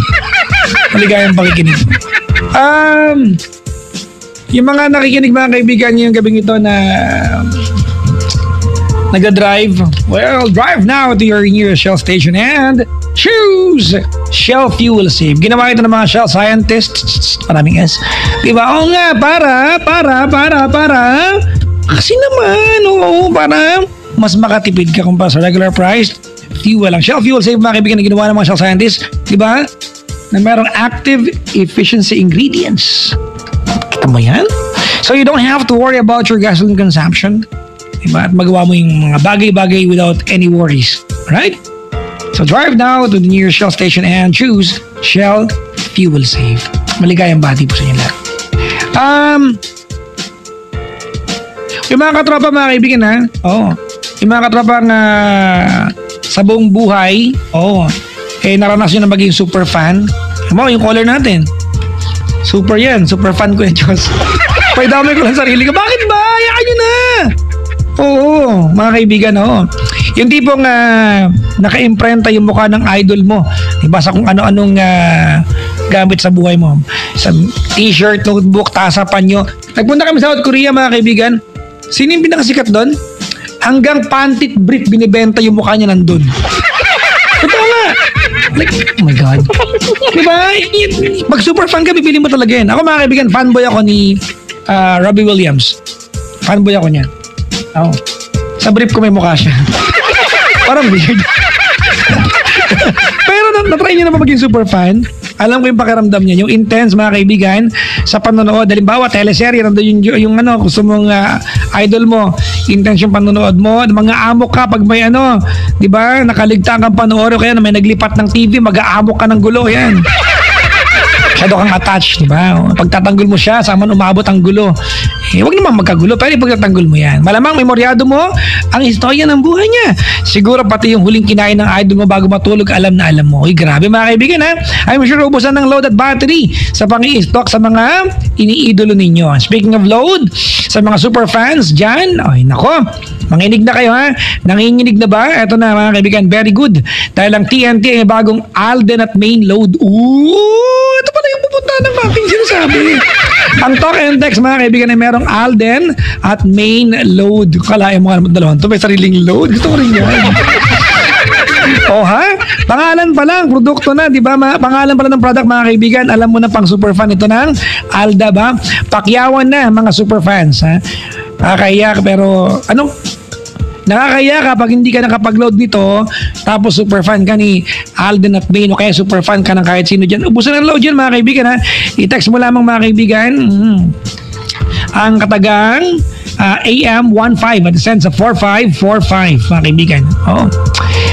Maligayang pakikinig. Yung mga nakikinig mga kaibigan yung gabing ito na nagda-drive, well, drive now to your nearest Shell station and choose Shell Fuel Save. Ginawa ito ng mga Shell scientists, maraming S. Diba? Oo nga, para. Kasi naman, oo, para mas makatipid ka kumpara sa regular price. Fuel lang. Shell Fuel Save mga kaibigan na ginawa ng mga Shell scientists, diba? Na merong active efficiency ingredients. Kita mo yan? So you don't have to worry about your gasoline consumption. Diba? At magawa mo yung mga bagay-bagay without any worries. Right? So drive now to the nearest Shell station and choose Shell Fuel Save. Maligayang bati po sa inyo lahat. Yung mga katropa mga kaibigan ha? Oo. Yung mga katropa na sa buong buhay, naranasan nyo na maging super fan. Yung caller natin. Super yan. Super fan ko yan, Diyos. Paidamay ko lang sarili ko. Bakit ba? Hayaan nyo na. Oo, mga kaibigan, yung tipong naka-imprenta yung mukha ng idol mo. Diba sa kung ano-anong gamit sa buhay mo. Sa t-shirt, notebook, tasa, panyo. Nagpunta kami sa South Korea, mga kaibigan. Sino yung pinakasikat doon? Hanggang pantit brief binibenta yung mukha niya nandun. Totoo nga. Like, oh my God. Diba? Pag super fan ka, bibili mo talaga yan. Ako mga kaibigan, fanboy ako ni Robbie Williams. Fanboy ako niya. Oh. Sa brief ko may mukha siya. Parang weird. Pero natry niyo na ba maging super fan? Alam ko yung pakiramdam niya, yung intense mga kaibigan sa panonood. Halimbawa, teleserye, nandun yung gusto mong idol mo, intense yung panonood mo, mga amok ka pag may di ba, nakaligtaan kang panoorin, kaya na may naglipat ng TV, mag-aamok ka ng gulo, yan. Masyado kang attached, di ba? Pag tatanggol mo siya, saan man umabot ang gulo. Huwag naman magkagulo, pero pag tatanggol mo yan. Malamang memoryado mo ang istorya ng buhay niya. Siguro pati yung huling kinain ng idol mo bago matulog, alam na alam mo. Uy, grabe mga kaibigan ha. I'm sure ubusan ng load at battery sa pang-i-stock sa mga iniidolo ninyo. Speaking of load, sa mga super fans dyan, ay nako, manginig na kayo ha. Nanginginig na ba? Eto na mga kaibigan, very good. Dahil ang TNT ay bagong Alden at main load. Ooh, ito pala yung pupunta ng aking sinasabi. Ang talk and text mga kaibigan ay merong Alden at main load. Kalahin mo nga naman dalawang ito. May sariling load. Gusto ko rin yan. Ha? Pangalan pa lang, produkto na, di ba? Pangalan pa lang ng product mga kaibigan. Alam mo na pang super fan ito ng Alda ba? Pakyawan na mga super fans. Ha? Nakakahiya pero nakakaya kapag hindi ka nakapag-load nito tapos super fan ka ni Alden at Main o kaya super fan ka ng kahit sino dyan. Ubusan ng load yun mga kaibigan ha. I-text mo lamang mga kaibigan ang katagang AM15 at send sa 4545 mga kaibigan.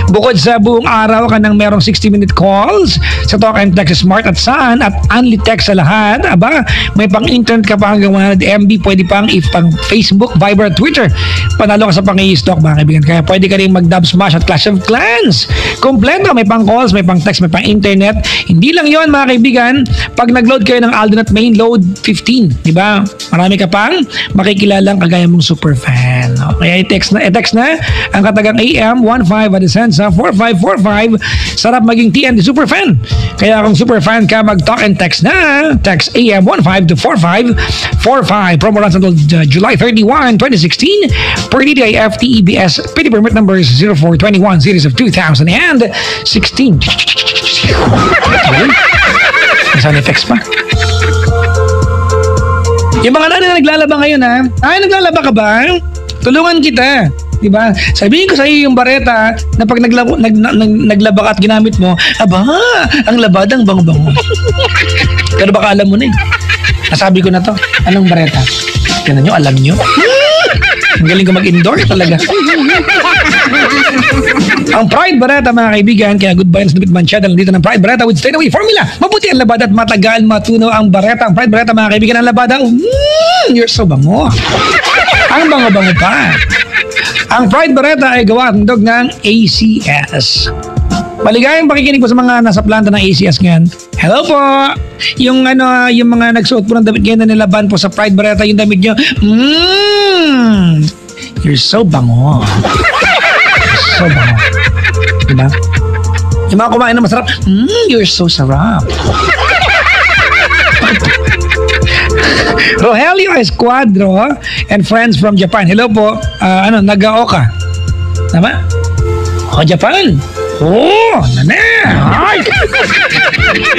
Bukod sa buong araw ka nang merong 60-minute calls sa Talk and Text Smart at saan at only text sa lahat. Aba, may pang-internet ka pa hanggang 100 MB. Pwede pang pang Facebook, Viber at Twitter. Panalo ka sa pang-i-stock mga kaibigan. Kaya pwede ka rin mag-Dub Smash at Clash of Clans. Kompleto, may pang-calls, may pang-text, may pang-internet. Hindi lang yon mga kaibigan. Pag nag-load kayo ng Alden at Main, load 15. Diba? Marami ka pang makikilalang kagaya maligaya mong super fan. No? Kaya i-text na ang katagang AM15 at send sa 4545. Sarap maging TNT super fan. Kaya kung super fan ka, mag-talk and text na. Text AM15 to 4545. Promo runs until July 31, 2016. Per DTI FTEBS PD permit numbers 0421 series of 2016. May sound effects pa. Yung mga nanay na naglalaba ngayon ha. Ay, naglalaba ka ba? Tulungan kita. Diba? Sabihin ko sa iyo yung bareta na pag naglaba ka at ginamit mo, aba, ang labadang bango-bango. Pero baka alam mo na eh. Nasabi ko na to. Anong bareta? Tignan nyo, alam nyo. Ang galing ko mag-indoor talaga. Ang Pride Bareta mga kaibigan, kaya goodbye na Snupit Manchada, nandito ng Pride Bareta with Stay Away Formula. Mabuti ang labada at matagal matunaw ang bareta. Ang Pride Bareta mga kaibigan, ang labada, you're so bango. Ang bango-bango pa. Ang Pride Bareta ay gawa at handog ng ACS. Maligayang pakikinig po sa mga nasa planta ng ACS ngayon. Hello po! Yung mga nagsuot po ng damit ngayon na nilaban po sa Pride Bareta, yung damit nyo, you're so bango. So bango. Diba? Yung mga kumain na masarap, you're so sarap. Rogelio Escuadro and friends from Japan. Hello po. Nagaoka. Tama? O, Japan. Oh, nane. Ay.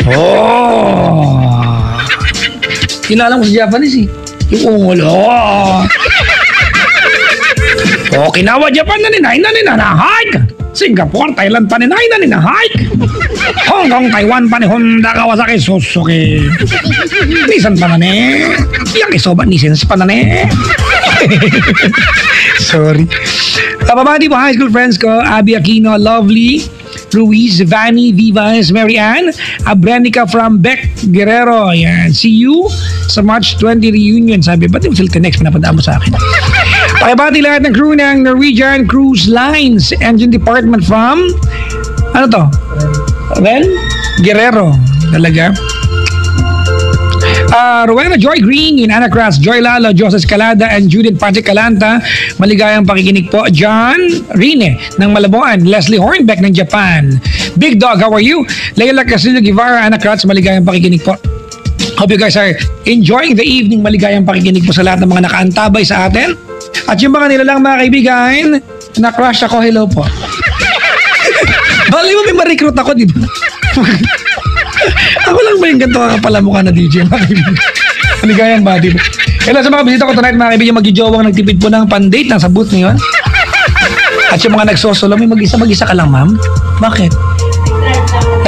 Oh. Kilala mo sa Japanese eh. Yung ungol. Oh. Okinawa, Japan na ninahike. Singapore, Thailand pa ninahike. Hong Kong, Taiwan pa ni Honda, Kawasaki, Suzuki. Nissan pa na ne. Yakisoba, Nissan pa na ne. Sorry. Kapabati po high school friends ko, Abby Aquino, Lovely, Ruiz, Vanny, Vivas, Mary Ann, Abrenica from Beck Guerrero. Yan. See you sa March 20 reunion. Sabi, ba't yung Silta Next pinapadaan mo sa akin? Pakibati lahat ng crew ng Norwegian Cruise Lines Engine Department from Guerrero. Talaga. Rowena Joy Green, Anacras, Joy Lalo, Jose Escalada, and Judith Patrick Calanta. Maligayang pakikinig po. John Rine ng Malaboan, Leslie Hornbeck ng Japan. Big Dog, how are you? Leila Casillo Guevara, Anacras, maligayang pakikinig po. Hope you guys are enjoying the evening. Maligayang pakikinig po sa lahat ng mga nakaantabay sa atin. At yung mga nilalang mga kaibigan, na-crush ako, hello po. Bali mo may ma-recruit ako, di ba? Ako lang ba yung ganito kakapala mukha na DJ, mga kaibigan? Maligayang body. Hello sa mga bisita ko tonight, mga kaibigan, mag-jowang nagtipid po ng pan-date, nasa booth ngayon. At yung mga nagsosolo, may mag-isa ka lang, ma'am? Bakit?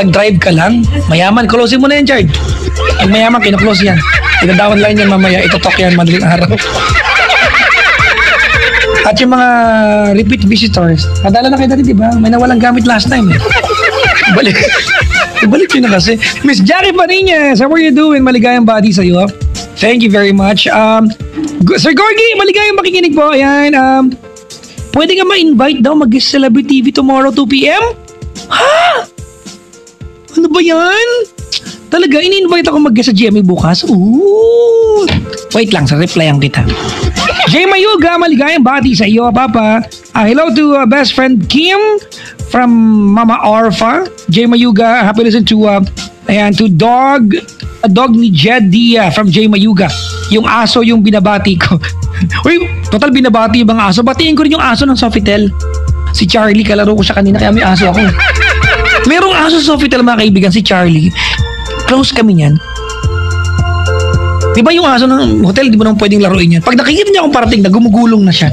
Nag-drive ka lang? Mayaman, close mo na yan, Chard. Pag mayaman, kino-close yan. Ito-down line yan mamaya, ito-talk yan madaling araw. At yung mga repeat visitors, nadala na kayo dati, di ba? May nawalang gamit last time eh. Ibalik yun na kasi. Miss Jackie Parinas, how are you doing? Maligayang body sa'yo. Thank you very much. Sir Gorgie, maligayang makikinig po. Ayan. Pwede ka ma-invite daw mag-guest sa Celebrity TV tomorrow 2 p.m.? Ha? Ano ba yan? Talaga, in-invite ako mag-guest sa GMA bukas. Ooh. Wait lang, sa replyan kita. Jay Mayuga, maligayang bati sa iyo, Papa. Hello to best friend Kim from Mama Orfa. Jay Mayuga, happy listen to dog ni Jed Dia from Jay Mayuga. Yung aso yung binabati ko. Uy, total binabati yung mga aso. Batiin ko rin yung aso ng Sofitel. Si Charlie, kalaro ko siya kanina kaya may aso ako. Merong aso sa Sofitel mga kaibigan, si Charlie. Close kami niyan. Di ba yung aso ng hotel, di mo naman pwedeng laruin yan. Pag nakikita niya akong parating na, gumugulong na siya.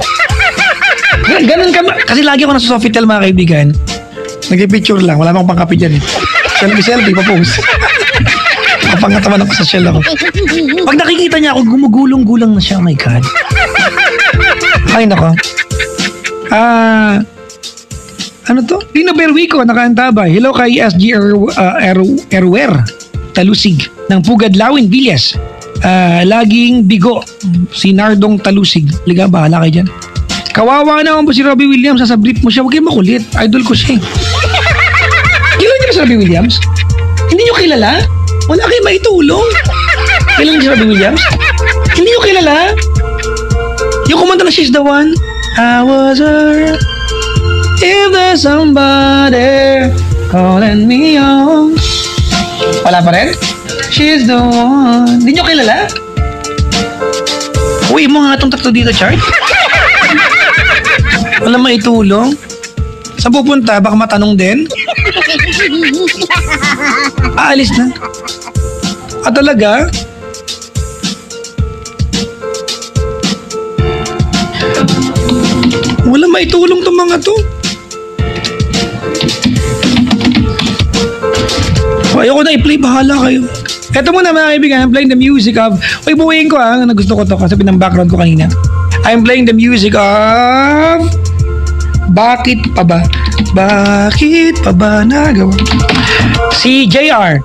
Ganun ka, kasi lagi ako nasa Sofitel mga kaibigan. Nag-picture lang, wala akong pangkapi dyan eh. Selfie, pa-post. Kapangataman ako sa shell ako. Pag nakikita niya ako, gumugulong-gulang na siya. Oh my God. Ay, nako. Ano to? Lino Berwico, nakaantabay. Hello kay SG Erwer Talusig ng Pugad Lawin, Villas. Laging bigo si Nardong Talusig. Liga, bahala kayo dyan. Kawawa naman po si Robbie Williams. Sa brief mo siya, huwag kayong makulit. Idol ko siya. Kilala niyo ba si Robbie Williams? Hindi niyo kilala? Wala kayong maitulong. Kilala niyo si Robbie Williams? Hindi niyo kilala? Yung kumanta na She's the One. I was her. If there's somebody calling me on. Wala pa rin? She's the one. Hindi nyo kilala? Uy, mo nga itong tatlo dito, Chart. Wala maitulong. Saan pupunta? Baka matanong din. Aalis na. Talaga? Wala maitulong tong mga to. Ayoko na i-play, bahala kayo. Eto muna mga kaibigan, I'm playing the music of... Uy, buuin ko gusto ko to kasi pinang-background ko kanina. I'm playing the music of... Bakit pa ba? Bakit pa ba nagawa? Si JR.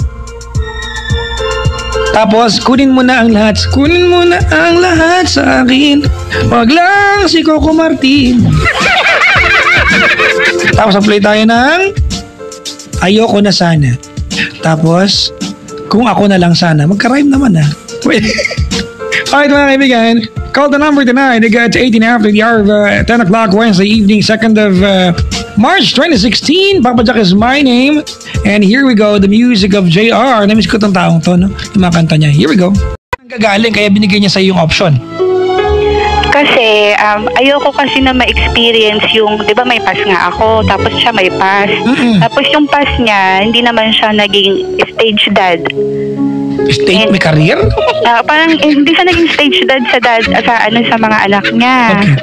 Tapos, kunin mo na ang lahat. Kunin mo na ang lahat sa akin. Wag lang si Coco Martin. Tapos, play tayo ng Ayoko na sana. Tapos, kung ako na lang sana. Magka-rhyme naman Wait. Alright mga kaibigan. Call the number tonight. They got 18 after the hour of 10 o'clock Wednesday evening, 2nd of March 2016. Papa Jack is my name. And here we go, the music of JR. Namiss ko itong taong to, no? Yung mga kanta niya. Here we go. Ang gagaling, kaya binigay niya sa yung option. Kasi, ayoko kasi na ma-experience yung, di ba may pass nga ako, tapos siya may pass. Tapos yung pass niya, hindi naman siya naging stage dad. Stage, may career? Parang hindi siya naging stage dad sa mga anak niya. Okay.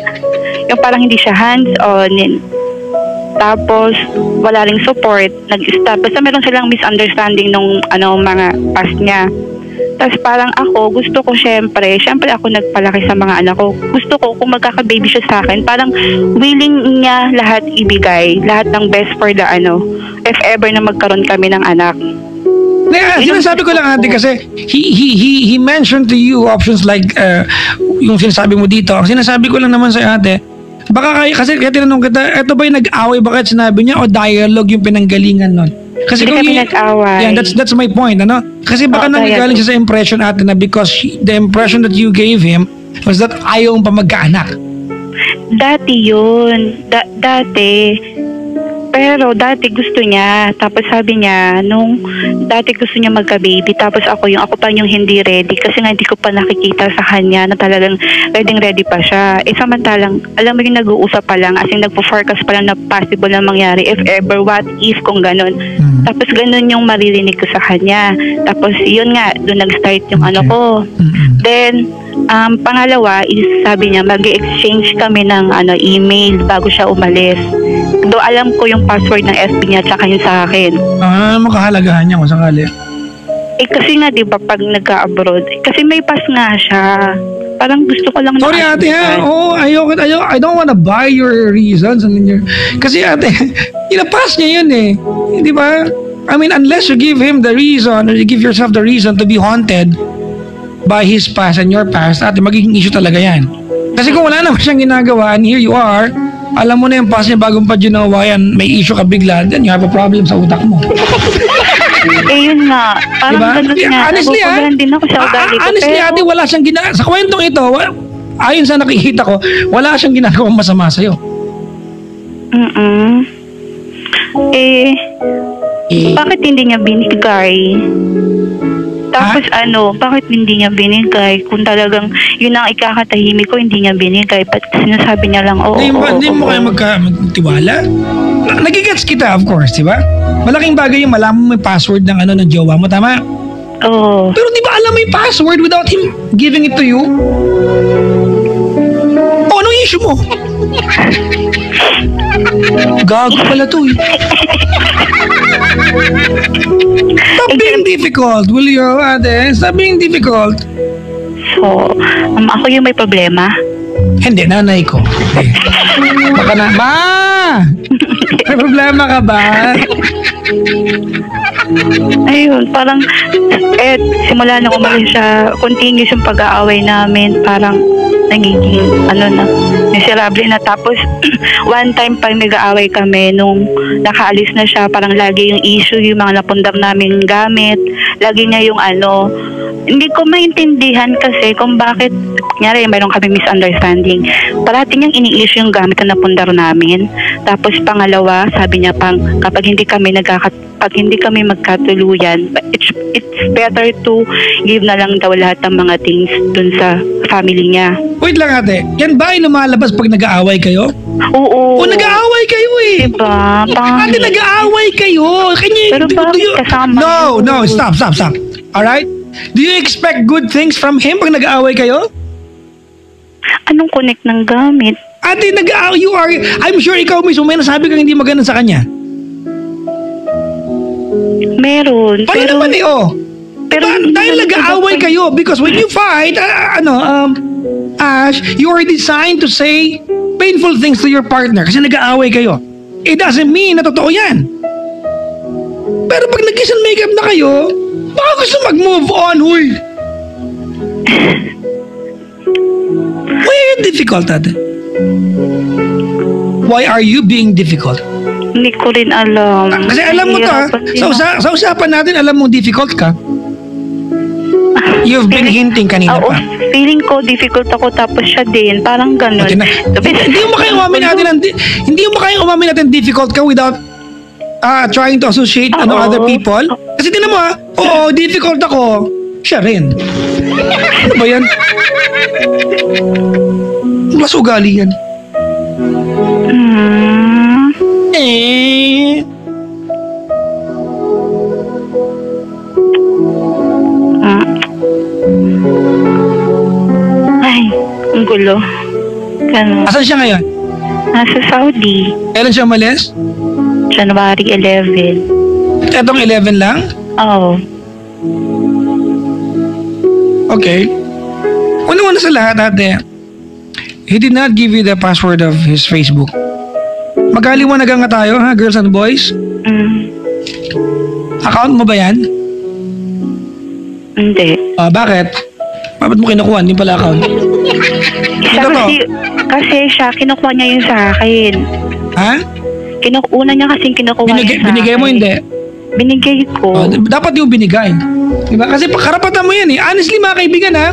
Yung parang hindi siya hands-on. Tapos, wala ring support. Nag-stop. Basta meron silang misunderstanding nung mga past niya. Tapos parang ako, gusto ko syempre ako nagpalaki sa mga anak ko. Gusto ko, kung magkaka-baby siya sa akin, parang willing niya lahat ibigay. Lahat ng best for the if ever na magkaroon kami ng anak. Yeah, sinasabi ko lang ate kasi he mentioned to you options like yung sinasabi mo dito. Ang sinasabi ko lang naman sa ate, baka kaya tinanong kita, eto ba yung nag-away bakit sinabi niya o dialogue yung pinanggalingan nun? Kasi hindi kami nag-away. Yeah, that's my point, Kasi baka nanggagaling siya sa impression ate na because the impression that you gave him was that ayaw pa magkaanak. Dati yun. Dati. Pero dati gusto niya. Tapos sabi niya, nung dati gusto niya magka-baby. Tapos ako pa yung hindi ready. Kasi nga hindi ko pa nakikita sa kanya na talagang ready pa siya. Samantalang, alam mo yung nag-uusap pa lang. As in, nagpo-forecast pa lang na possible na mangyari. If ever, what if, kung ganun. Tapos ganun yung maririnig ko sa kanya. Tapos yun nga, doon nag-start yung ko. Then, pangalawa is sabi niya, mag-exchange kami ng email bago siya umalis. Do alam ko yung password ng FB niya tsaka yung sa akin. Makahalagahan niya kung sakali. Kasi nga, di ba, pag nagka-abroad, kasi may pass nga siya. Parang gusto ko lang sorry ate ayoko. I don't wanna buy your reasons. Kasi ate, pass niya yun Di ba? I mean, unless you give him the reason or you give yourself the reason to be haunted by his past and your past, ate, magiging issue talaga yan. Kasi kung wala naman siyang ginagawa and here you are, alam mo na yung past niya bagong pa ginawa yan, may issue ka bigla, then you have a problem sa utak mo. Yun nga. Parang diba? ganun nga. Honestly, din ako sa ugali ko. Honestly, ate, wala siyang ginagawa. Sa kwentong ito, ayon sa nakikita ko, wala siyang ginagawang masama sa'yo. Bakit hindi niya binigay? Tapos bakit hindi niya binigay? Kung talagang yun ang ikakatahimik ko, hindi niya binigay. But sinasabi niya lang, Hindi mo kayo magtiwala? Nagigets kita, of course, di ba? Malaking bagay yung malaman mo yung password ng ng jowa mo, tama? Oo. Pero di ba alam mo yung password without him giving it to you? Anong issue mo? Gago pala to Stop being difficult, will you, ate? Stop being difficult. So, ako yung may problema? Hindi, nanay ko. Baka na, Ma! May problema ka ba? Ayun, parang simula nung umalis siya, continuous yung pag-aaway namin, parang nagiging miserable na. Tapos, one time pag nag-aaway kami, nung nakaalis na siya, parang lagi yung issue, yung mga napundar namin gamit. Lagi niya yung hindi ko maintindihan kasi kung bakit, kunyari, mayroon kami misunderstanding. Parati niyang ini-issue yung gamit na napundar namin. Tapos pangalawa, sabi niya kapag hindi kami magkatuluyan, it's better to give na lang daw lahat ng mga things dun sa family niya. Wait lang ate, yan ba ay lumalabas pag nag-aaway kayo? Oo. O nag-aaway kayo eh. Diba? Ate, nag-aaway kayo. Pero bakit kasama No, stop. Alright? Do you expect good things from him pag nag-aaway kayo? Anong connect ng gamit? Ate, I'm sure ikaw mismo may nasabi kang hindi maganda sa kanya. Meron. Paano naman eh, Pero dahil nag-aaway kayo because when you fight, Ash, you are designed to say painful things to your partner kasi nag-aaway kayo. It doesn't mean na totoo yan. Pero pag nag-kiss and makeup na kayo, baka gusto mag-move on, huy. Why are you difficult, ate? Why are you being difficult? Hindi ko rin alam. Kasi alam mo to, sa usapan natin, alam mo difficult ka. You've been hinting kanina Oo, pa. feeling ko difficult ako tapos siya din. Parang ganun. Hindi mo makayang umamin natin difficult ka without trying to associate other people. Kasi tinan mo difficult ako. Siya rin. Ano ba yan? Mas ugali yan. Ay, ang gulo. Ganun. Asan siya ngayon? Nasa Saudi. Kailan siya umalis? January 11. Etong 11 lang? Oo. Okay. Una-una sa lahat, ate, he did not give you the password of his Facebook. Magkaliwanagan nga tayo, ha, girls and boys? Account mo ba yan? Hindi. Bakit? Bakit mo kinukuha? Hindi pala account. Kasi siya, kinukuha niya yun sa akin. Ha? Una niya kasing kinukuha yun sa akin. Binigay mo hindi? Binigay ko. Dapat yung binigay. Diba? Kasi karapatan mo yan eh. Honestly mga kaibigan ha,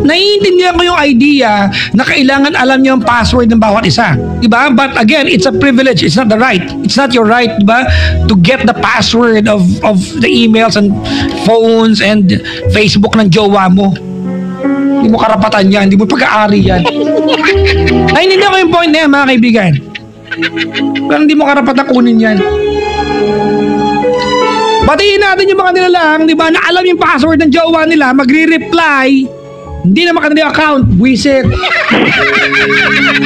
naiintindihan ko yung idea na kailangan alam niyo ang password ng bawat isa. Diba? But again, it's a privilege. It's not the right. It's not your right, diba? To get the password of the emails and phones and Facebook ng jowa mo. Hindi mo karapatan yan. Hindi mo pag-aari yan. Naiintindihan ko yung point na yan mga kaibigan. Pero hindi mo karapatan kunin yan. Batiin natin yung mga nilalang, di ba, na alam yung password ng jowa nila, magre-reply, hindi na makanila account, buwisit.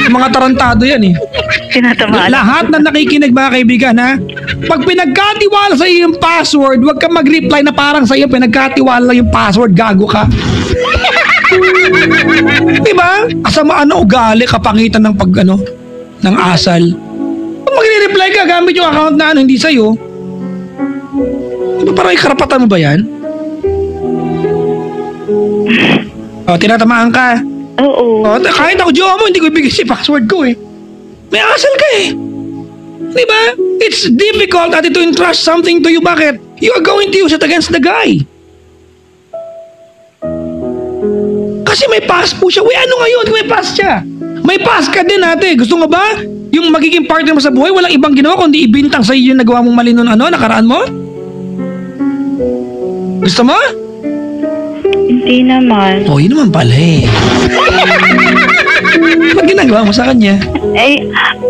Mga tarantado yan eh. Lahat na nakikinig mga kaibigan ha, pag pinagkatiwala sa iyo yung password, huwag kang mag-reply na parang sa iyo pinagkatiwala yung password, gago ka. Di ba? Kasama ugali, kapangitan ng ng asal. Kung magre-reply ka, gamit yung account na hindi sa iyo. Diba parang karapatan mo ba yan? Tinatamaan ka. Oo. Kahit ako jowa mo, hindi ko ibigay si password ko eh. May asal ka eh. Diba? It's difficult to entrust something to you. Bakit? You are going to use it against the guy. Kasi may pass po siya. Ano ngayon? May pass siya. May pass ka din ate. Gusto nga ba? Yung magiging partner mo sa buhay, walang ibang ginawa kundi ibintang sa iyo yung nagawa mong mali noon nakaraan mo? Gusto mo? Hindi naman. Yun naman pala eh. Ba't ginagawa mo sa kanya?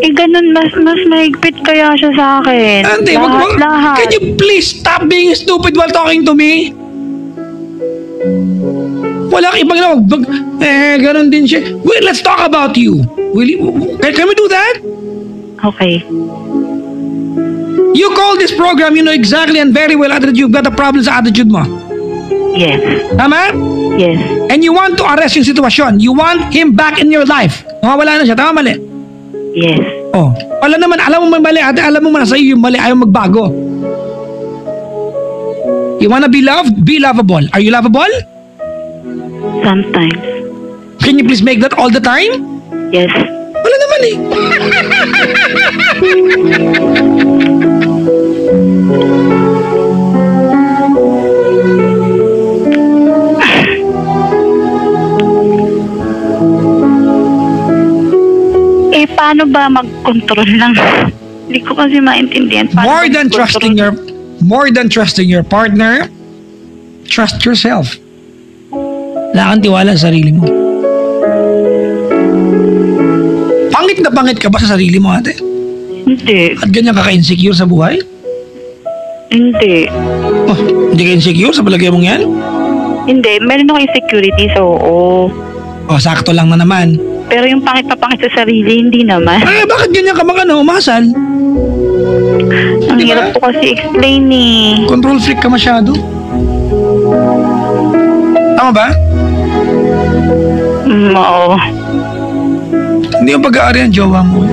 Ganun, mas mahigpit kaya siya sa akin. Ante, lahat. Can you please stop being stupid while talking to me? Wala kang ibang ganun din siya. Wait, let's talk about you. Can we do that? Okay. You call this program, you know exactly and very well that you've got a problem sa attitude mo. Yes. Tama? Yes. And you want to arrest yung sitwasyon. You want him back in your life. Wala na siya. Tama, mali? Yes. Wala naman. Alam mo mali, ate. Alam mo nasa iyo yung mali. Ayaw magbago. You wanna be loved? Be lovable. Are you lovable? Sometimes. Can you please make that all the time? Yes. Wala naman eh. Paano ba mag-control lang? Hindi ko kasi maintindihan. More than trusting your partner, trust yourself. Wala kang tiwala sa sarili mo. Pangit na pangit ka ba sa sarili mo, ate? Hindi. At ganyan ka ka-insecure sa buhay? Hindi. Oh, hindi ka insecure sa palagay mong yan? Hindi. Meron ako insecurity, so oo. Oh, sakto lang na naman. Pero yung pangit na pangit sa sarili, hindi naman. Ay, bakit ganyan ka umasal? Ang Diba? hirap ko kasi explain eh. Control freak ka masyado. Tama ba? Oo. Hindi yung pag-aari ang jowa mo.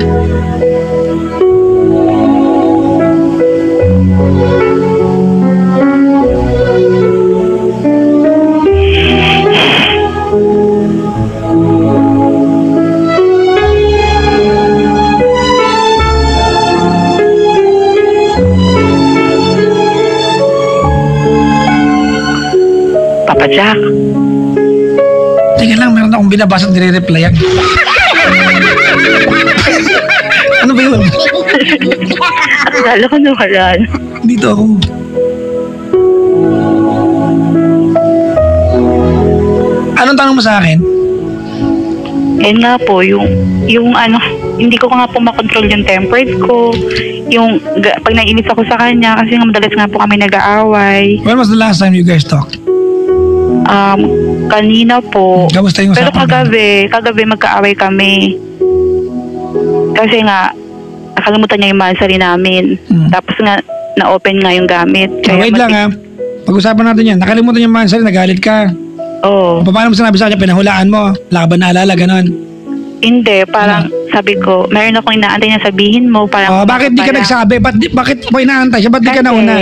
Papa Jack. Teka lang, meron akong binabasa at nire-replyan. Ano ba yun? Akala ko nawala. Dito ako. Anong tanong mo sa akin? Ayun nga po, yung ano, hindi ko nga po makontrol yung tempers ko. Yung, pag naiinis ako sa kanya, kasi nga madalas nga po kami nag-aaway. When was the last time you guys talked? Kanina po. Kamusta yung Pero usapan? kagabi magkaaway kami. Kasi nga, nakalimutan niya yung mansari namin. Tapos nga, na-open nga yung gamit. Wait lang ha. Pag-usapan natin yan. Nakalimutan yung mansari, nagalit ka. Oo. Paano mo sinabi sa kanya, pinahulaan mo? Wala ka ba naalala, ganon? Hindi, parang sabi ko, meron akong inaantay na sabihin mo. Parang, bakit di ka nagsabi? Bakit mo inaantay siya? Ba't di ka nauna?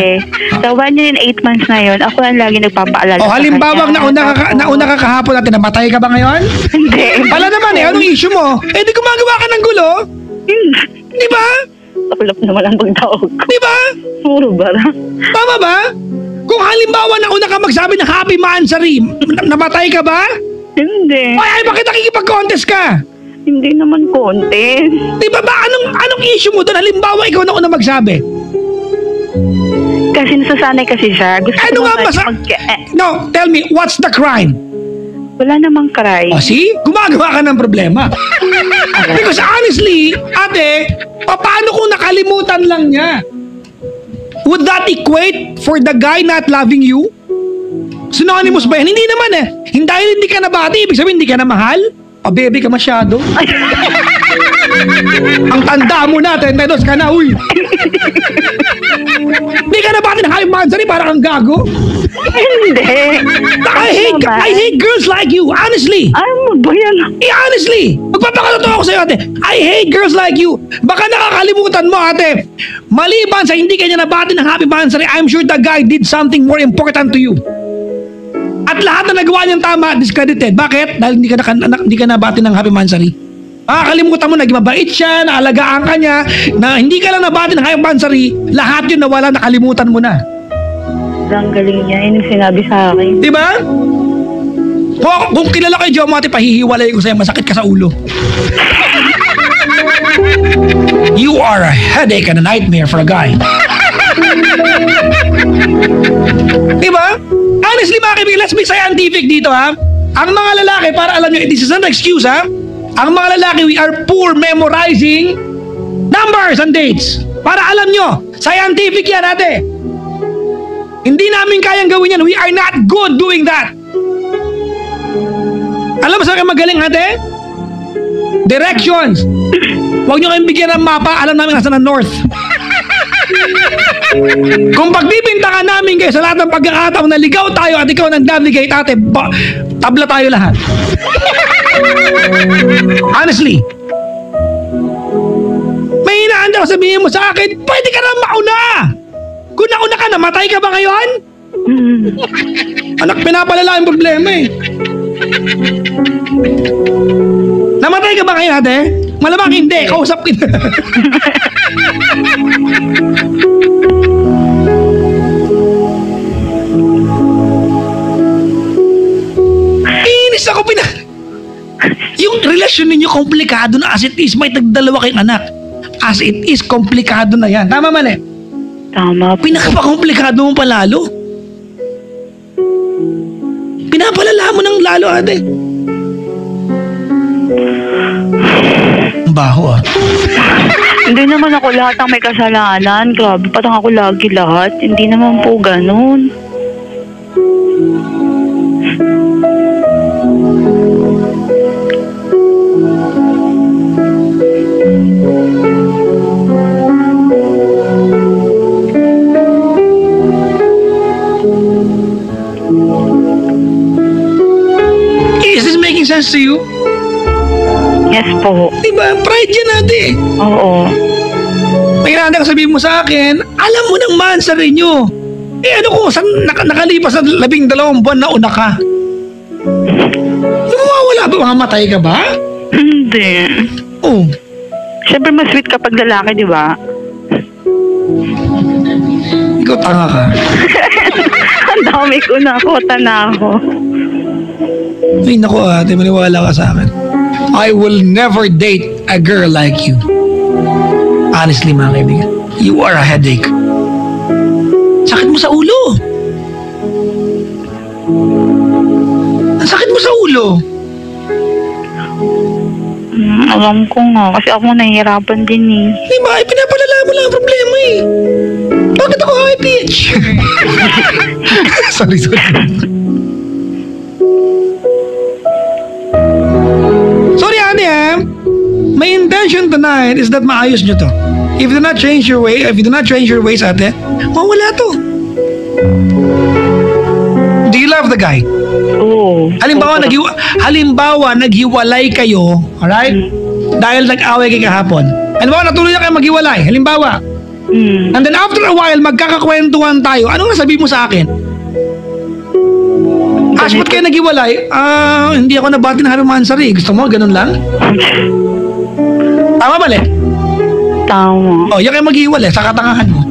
Sa 1 year and 8 months na yun, ako lang lagi nagpapaalala sa Halimbawa, kanya. nauna ka kahapon natin, namatay ka ba ngayon? Hindi. Pala naman anong issue mo? Di gumagawa ka ng gulo? Di ba? Takulap naman ang pagtawag ko. Di ba? Puro bara. Tama ba? Kung halimbawa nauna ka magsabi ng happy mansari, namatay ka ba? Hindi. Ay, bakit nakikipag-contest ka? Hindi naman contest. Di ba anong issue mo doon? Halimbawa, ikaw na una magsabi. Kasi nasasanay kasi siya. Gusto Ano ko nga naman No, tell me, what's the crime? wala namang cry. See? Gumagawa ka ng problema. Because honestly, ate, paano kung nakalimutan lang niya? Would that equate for the guy not loving you? Synonymous ba yan? Hindi naman eh. Dahil hindi ka nabati, ibig sabihin hindi ka na mahal? Baby ka masyado. Ang tanda mo na, 32 ka na, uy. Hindi ka nabati ng happy mansari, parang kang gago. Hindi. I hate girls like you, honestly. Ano ba yan? Honestly, magpapakatotoo ako sa'yo, ate. I hate girls like you. Baka nakakalimutan mo, ate. Maliban sa hindi kanya nabati ng happy mansari, I'm sure the guy did something more important to you. At lahat na nagawa niyang tama, discredited. Bakit? Dahil hindi ka nabati ng happy mansari. Makakalimutan mo, naging mabait siya, naalagaan ka niya, na hindi ka lang nabati ng happy mansari, lahat yun nawala, nakalimutan mo na. Ang galing niya, yun yung sinabi sa akin. Diba? Kung kilala kayo, Jomo, ate, pahihiwalay ko sa'yo, masakit ka sa ulo. You are a headache and a nightmare for a guy. Diba? Honestly, mga kaibigan, let's be scientific dito, ha? Ang mga lalaki, para alam nyo, this is not an excuse, ha? Ang mga lalaki, we are poor memorizing numbers and dates. Para alam nyo, scientific yan, ate. Hindi namin kayang gawin yan. We are not good doing that. Alam mo saan kayo magaling, ate? Directions. Huwag nyo kayong bigyan ng mapa, alam namin nasa na north. Kung pagbibintangan namin kayo sa lahat ng pagkakataong naligaw tayo at ikaw nag-navigate, ate, tabla tayo lahat. Honestly. May hinaanda ko sabihin mo sa akin, pwede ka na mauna. Kung nauna ka, namatay ka ba ngayon? Anak, pinapalala yung problema eh. Namatay ka ba kayo ate? Malamang hindi, kausap kita. Inis ako yung relasyon ninyo komplikado na as it is, may tagdalawa kayong anak. As it is, komplikado na yan. Tama mali? Tama po. Pinakapakomplikado mo pa lalo. Pinapalala mo ng lalo ate. Ang baho ah. Hindi naman ako lahat ang may kasalanan. Grabe, patang ako lagi lahat. Hindi naman po ganun. Is this making sense to you? Yes po. Diba? Pride yan ate. Oo. May nanda ka sabihin mo sa akin, alam mo nang man sa rinyo. Ano kung nakalipas na 12 buwan na una ka? Yung mawawala ba? Mamatay ka ba? Hindi. Oh. Siyempre mas sweet kapag lalaki, di ba? Ikaw tanga ka. Ang dami ko na ako, ako. Ay naku ate, maniwala ka sa akin. I will never date a girl like you. Honestly mga kaibigan, you are a headache. Sakit mo sa ulo. Ang sakit mo sa ulo. Alam ko nga, kasi ako nahihirapan din eh. Di ba? Pinapalala mo lang ang problema eh. Bakit ako high pitch? sorry. Sorry, Ate, my intention tonight is that maayos nyo to. If you do not change your ways, ate, mawala to. Do you love the guy? Oo. Halimbawa, naghiwalay kayo, alright? Dahil nag-away kayo kahapon. Halimbawa, natuloy na kayo maghiwalay. Halimbawa. And then after a while, magkakakwentuhan tayo. Ano nga sabihin mo sa akin? Ba't kayo naghiwalay? Hindi ako nabati ng harumansari. Gusto mo, ganun lang? Tama ba, Le? Tama. Oh, yan kayo maghiwalay sa katangahan mo.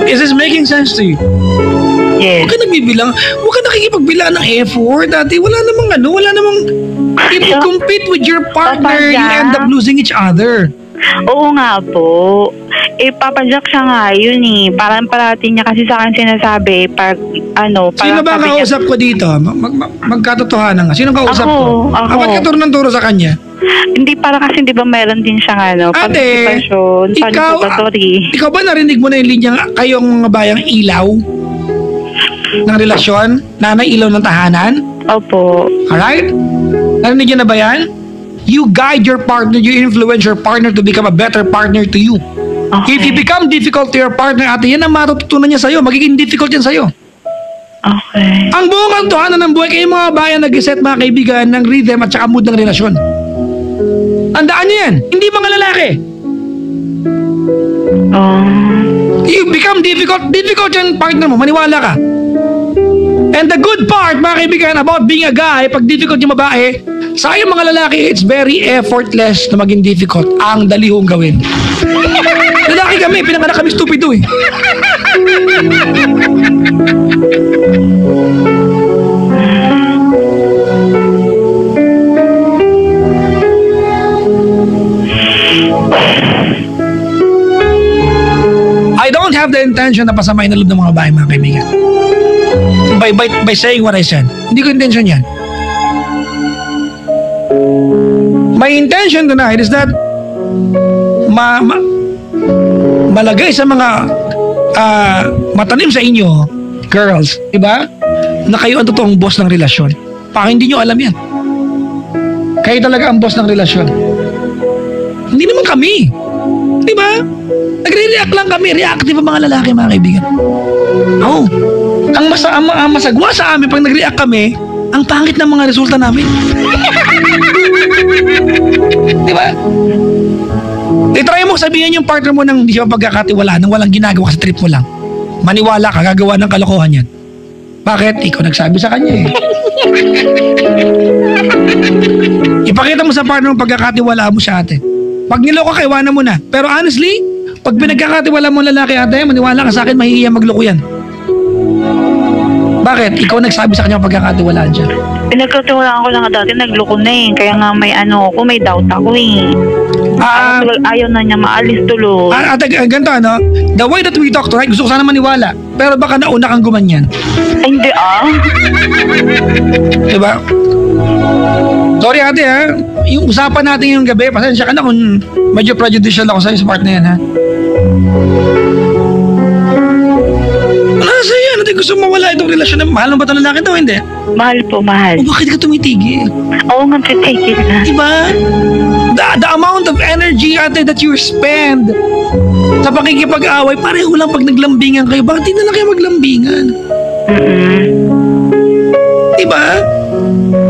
Is this making sense to you? Yes. Huwag ka nakikipagbilang ng effort, ate. Wala namang if you compete with your partner, you end up losing each other. Oo nga po. Papajack siya nga yun eh. Parang parati niya kasi sa akin sinasabi pag Sino ba ang kausap ko dito? Magkatotohanan nga. Sino ang kausap ko? Ba't ka turo ng turo sa kanya? Hindi, parang kasi di ba meron din siyang participation. Ikaw ba narinig mo na yung linya kayong mga bayang ilaw ng relasyon? Nanay ilaw ng tahanan? Opo. Alright? Narinig niyo na ba yan? You guide your partner, you influence your partner to become a better partner to you. Okay. If you become difficult to your partner, ate, yan ang matututunan niya sa'yo. Magiging difficult yan sa'yo. Okay. Ang buong kantuhanan ng buhay, kayo mga bayan nag-set mga kaibigan ng rhythm at saka mood ng relasyon. Tandaan niyo yan. Hindi mga lalaki. You become difficult yung partner mo. Maniwala ka. And the good part, mga kaibigan, about being a guy, pag difficult yung babae, sa yung mga lalaki, it's very effortless na maging difficult. Ang dali hong gawin. Lalaki kami, pinanganak kami stupido eh. I don't have the intention na pasamain na loob ng mga bahay, mga kaibigan. By saying what I said. Hindi ko intention yan. My intention tonight is that malagay sa mga matanim sa inyo, girls, diba? Na kayo ang totoong boss ng relasyon. Baka hindi nyo alam yan. Kayo talaga ang boss ng relasyon. Hindi naman kami. Diba? Nagre-react lang kami. Reactive ang mga lalaki, mga kaibigan. Oo. Ang masagwa sa amin pag nag-react kami, ang pangit ng mga resulta namin. Diba? Try mo sabihin yung partner mo nang hindi siya pagkakatiwala, nang walang ginagawa sa trip mo lang. Maniwala ka, gagawa ng kalokohan yan. Bakit? Ikaw nagsabi sa kanya eh. Ipakita mo sa partner mo pagkakatiwalaan mo siya ate. Pag niloko ka, iwanan mo na. Pero honestly, pag pinagkakatiwala mo lalaki ate, maniwala ka sa akin, mahihiya magloko yan. Bakit? Ikaw nagsabi sa kanya pagkakatiwalaan siya. Pinagkatiwalaan ko lang dati, nagloko na eh. Kaya nga may may doubt ako eh. Ayaw na niya maalis tuloy. Ate, ganito ano, the way that we talk to, right? Gusto ko sana maniwala. Pero baka nauna kang gumanyan. Ay, hindi Diba? Sorry ate ha, yung usapan natin yung gabi, pasensya ka na kung medyo prejudicial ako sa'yo sa part na yan ha. Wala sa'yo, ano gusto mo mawala itong relasyon na mahal mo ba itong lalaki daw, hindi? Mahal po, mahal. O bakit ka tumitigil? Oo nga, titigil na. Diba? The amount of energy ate that you spend sa pakikipag-away, pareho lang pag naglambingan kayo. Bakit di na lang kayo maglambingan? Diba?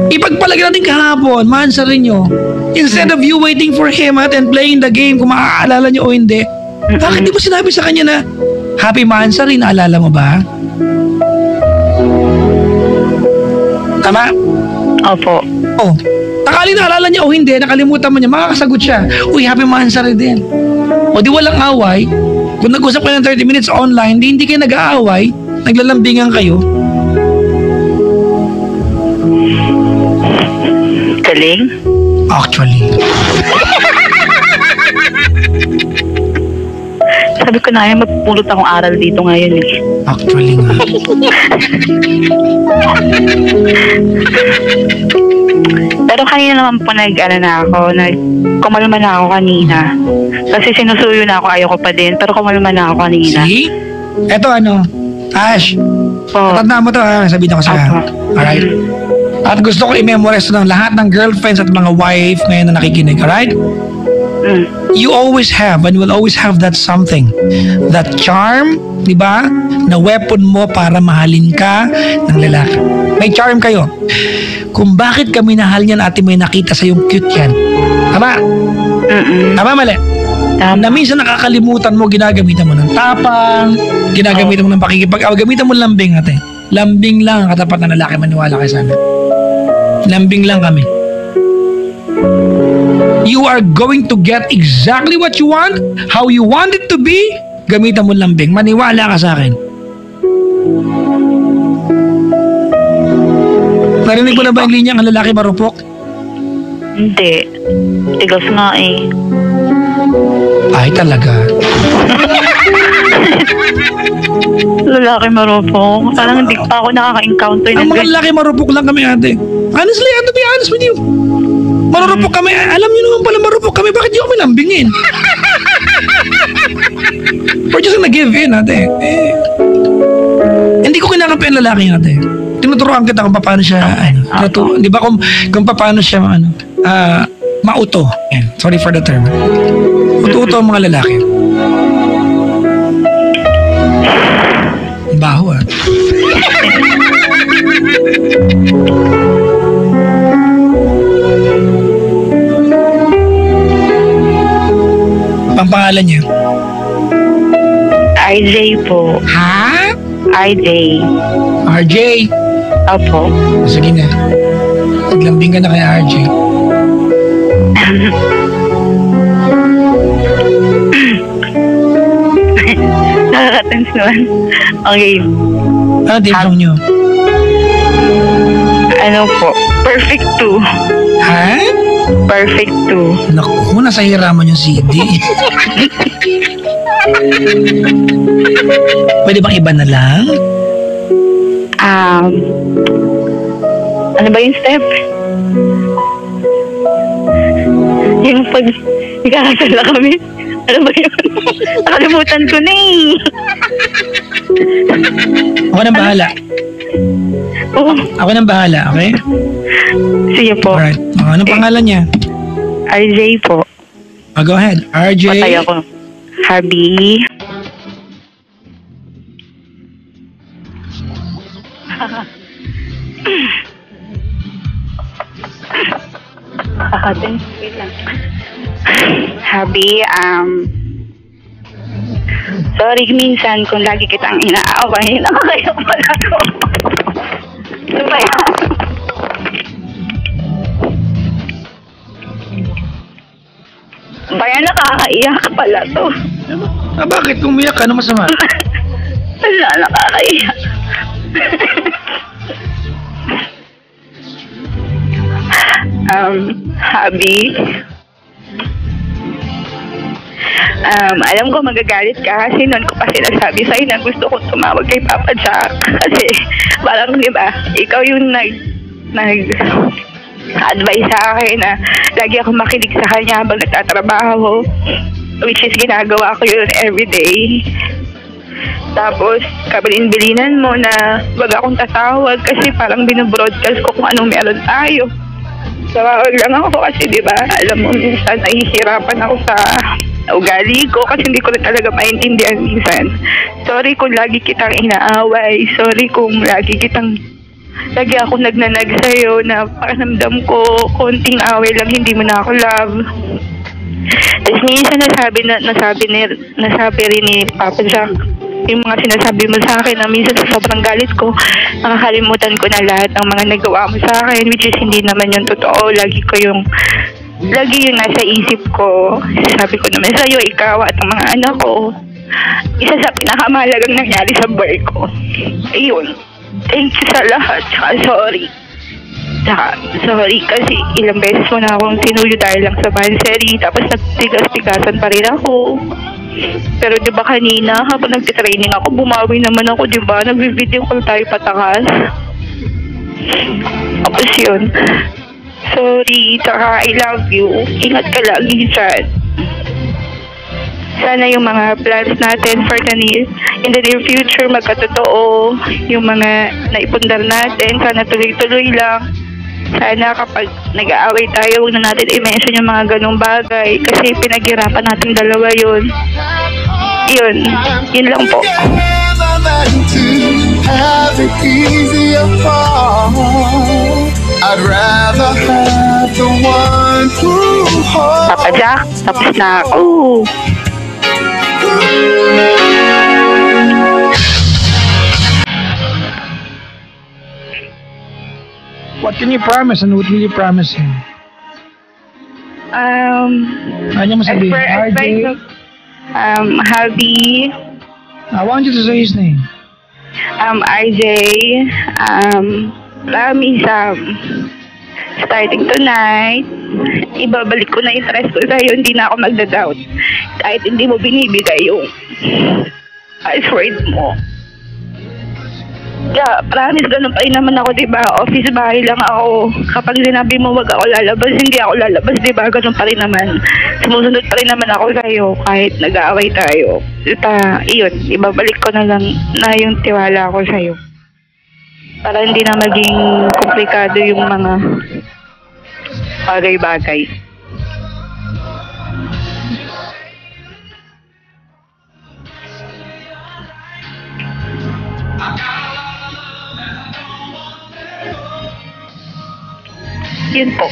Ipagpalagay natin kahapon, mahansa rin nyo. Instead of you waiting for him and playing the game kung maaalala nyo o hindi, bakit di ba sinabi sa kanya na happy mahansa rin, naalala mo ba? Tama? Opo. Oh, takali naalala niya o hindi, nakalimutan mo niya, makakasagot siya. Uy, happy mahansa rin din. O di walang away. Kung nag-usap kayo ng 30 minutes online, hindi kayo nag-aaway, naglalambingan kayo. Galing? Actually. Sabi ko na magpupulot akong aral dito ngayon eh. Actually nga. Pero kanina naman po kumalma na ako kanina. Kasi sinusuyo na ako, ayoko pa din. Pero kumalma na ako kanina. See? Eto ano, Ash, tatandaan mo to ha, sabihin ko sa'yo. Alright? At gusto ko i-memorize ng lahat ng girlfriends at mga wife ngayon na nakikinig, alright? You always have and will always have that something. That charm, di ba? Na weapon mo para mahalin ka ng lalaki. May charm kayo. Kung bakit ka minahal niyan ate, may nakita sa yung cute yan. Tama? Tama, mali? Na minsan nakakalimutan mo, ginagamitan mo ng tapang, ginagamitan mo ng gamitan mo lambing ate. Lambing lang ang katapat na lalaki, maniwala kayo sa amin. Lambing lang kami. You are going to get exactly what you want, how you want it to be, gamitan mo lambing. Maniwala ka sa akin. Narinig mo na ba yung linya ang lalaki marupok? Hindi. Tigas nga eh. Ay talaga. Lalaki marupok. Parang hindi pa ako nakaka-encounter Ang mga lalaki marupok lang kami ate. Honestly, to be honest with you. Marupok kami. Alam niyo naman pala marupok kami. Bakit di kami lambingin? We're just gonna give in ate. Hindi ko kinakampi ang lalaki ate. Tinuturuan kita kung paano siya, di ba kung paano siya, mauto. Yan. Sorry for the term. Uto-uto ang mga lalaki. Baho ah. Pangalan niya? RJ po. Ha? RJ. RJ? Opo. Sige na. Naglambing ka na kay RJ. Nakaka-tense naman. Okay. Ano team song niyo? Ano po? Perfect 2. Ha? Perfect 2. Naku, nasa hiraman yung CD. Pwede bang iba na lang? Ano ba yung step? Yung pag ikakasal na kami. Ano ba yun? Nakalimutan ko na eh. Ako nang bahala. Oo. Ako nang bahala, okay? Sige po. Alright. Anong pangalan niya? RJ po. Go ahead. RJ. Patay ako. Harvey. Harvey, Sorry minsan kung lagi kitang inaaway. Nakakaya pala to. Ano ba yan? Bayan, nakakaiyak pala to. Bakit? Kung umiyak ka, ano masama? Wala, nakakaiyak. Habi. Alam ko magagalit ka kasi noon ko pa sinasabi sa'yo na gusto ko tumawag kay Papa Jack. Kasi parang diba, ikaw yung nag-advise sa akin na lagi ako makinig sa kanya habang nagtatrabaho. Which is ginagawa ko yun everyday. Tapos, kabilin-bilinan mo na wag akong tatawag kasi parang binobroadcast ko kung anong meron tayo. Tawag lang ako kasi diba, alam mo minsan nahihirapan ako sa ugali ko kasi hindi ko na talaga maintindihan minsan. Sorry kung lagi kitang inaaway. Sorry kung lagi ako nagnanag sa'yo na pakiramdam ko konting away lang, hindi mo na ako love. Tapos minsan nasabi rin ni Papa Jack yung mga sinasabi mo sa akin na minsan sa sobrang galit ko, nakakalimutan ko na lahat ng mga nagawa mo sa akin, which is hindi naman yung totoo. Lagi yung nasa isip ko. Sabi ko naman sa'yo, ikaw at ang mga anak ko, isa sa pinakamahalagang nangyari sa buhay ko. Ayun. Thank you sa lahat. Tsaka sorry. Sorry kasi ilang beses mo na akong sinuyo dahil lang sa bansery, tapos nagtigas-tigasan pa rin ako. Pero di ba kanina habang nagtitraining ako, bumawi naman ako, di ba? Nag-video call tayo patakas. Tapos yun. Sorry, tsaka I love you. Ingat ka lagi dyan. Sana yung mga plans natin for in the near future magkatotoo. Yung mga naipundar natin, sana tuloy-tuloy lang. Sana kapag nag-aaway tayo, huwag na natin i-mention yung mga ganong bagay kasi pinaghirapan natin dalawa yun. Yun lang po. Papa Jack, tapos na ako. What can you promise and what will you promise him? Ano mo sabihin? RJ? Habi. I want you to say his name. RJ. Promise, starting tonight, ibabalik ko na yung trust ko sa'yo, hindi na ako magda-doubt. Kahit hindi mo binibigay yung password mo. Yeah, promise, ganun pa rin naman ako, diba? Office bahay lang ako. Kapag sinabi mo wag ako lalabas, hindi ako lalabas, diba? Ganun pa rin naman. Sumusunod pa rin naman ako sa'yo kahit nag-aaway tayo. Iyon, ibabalik ko na lang na yung tiwala ko sa'yo. Para hindi na maging komplikado yung mga bagay-bagay. Yun po.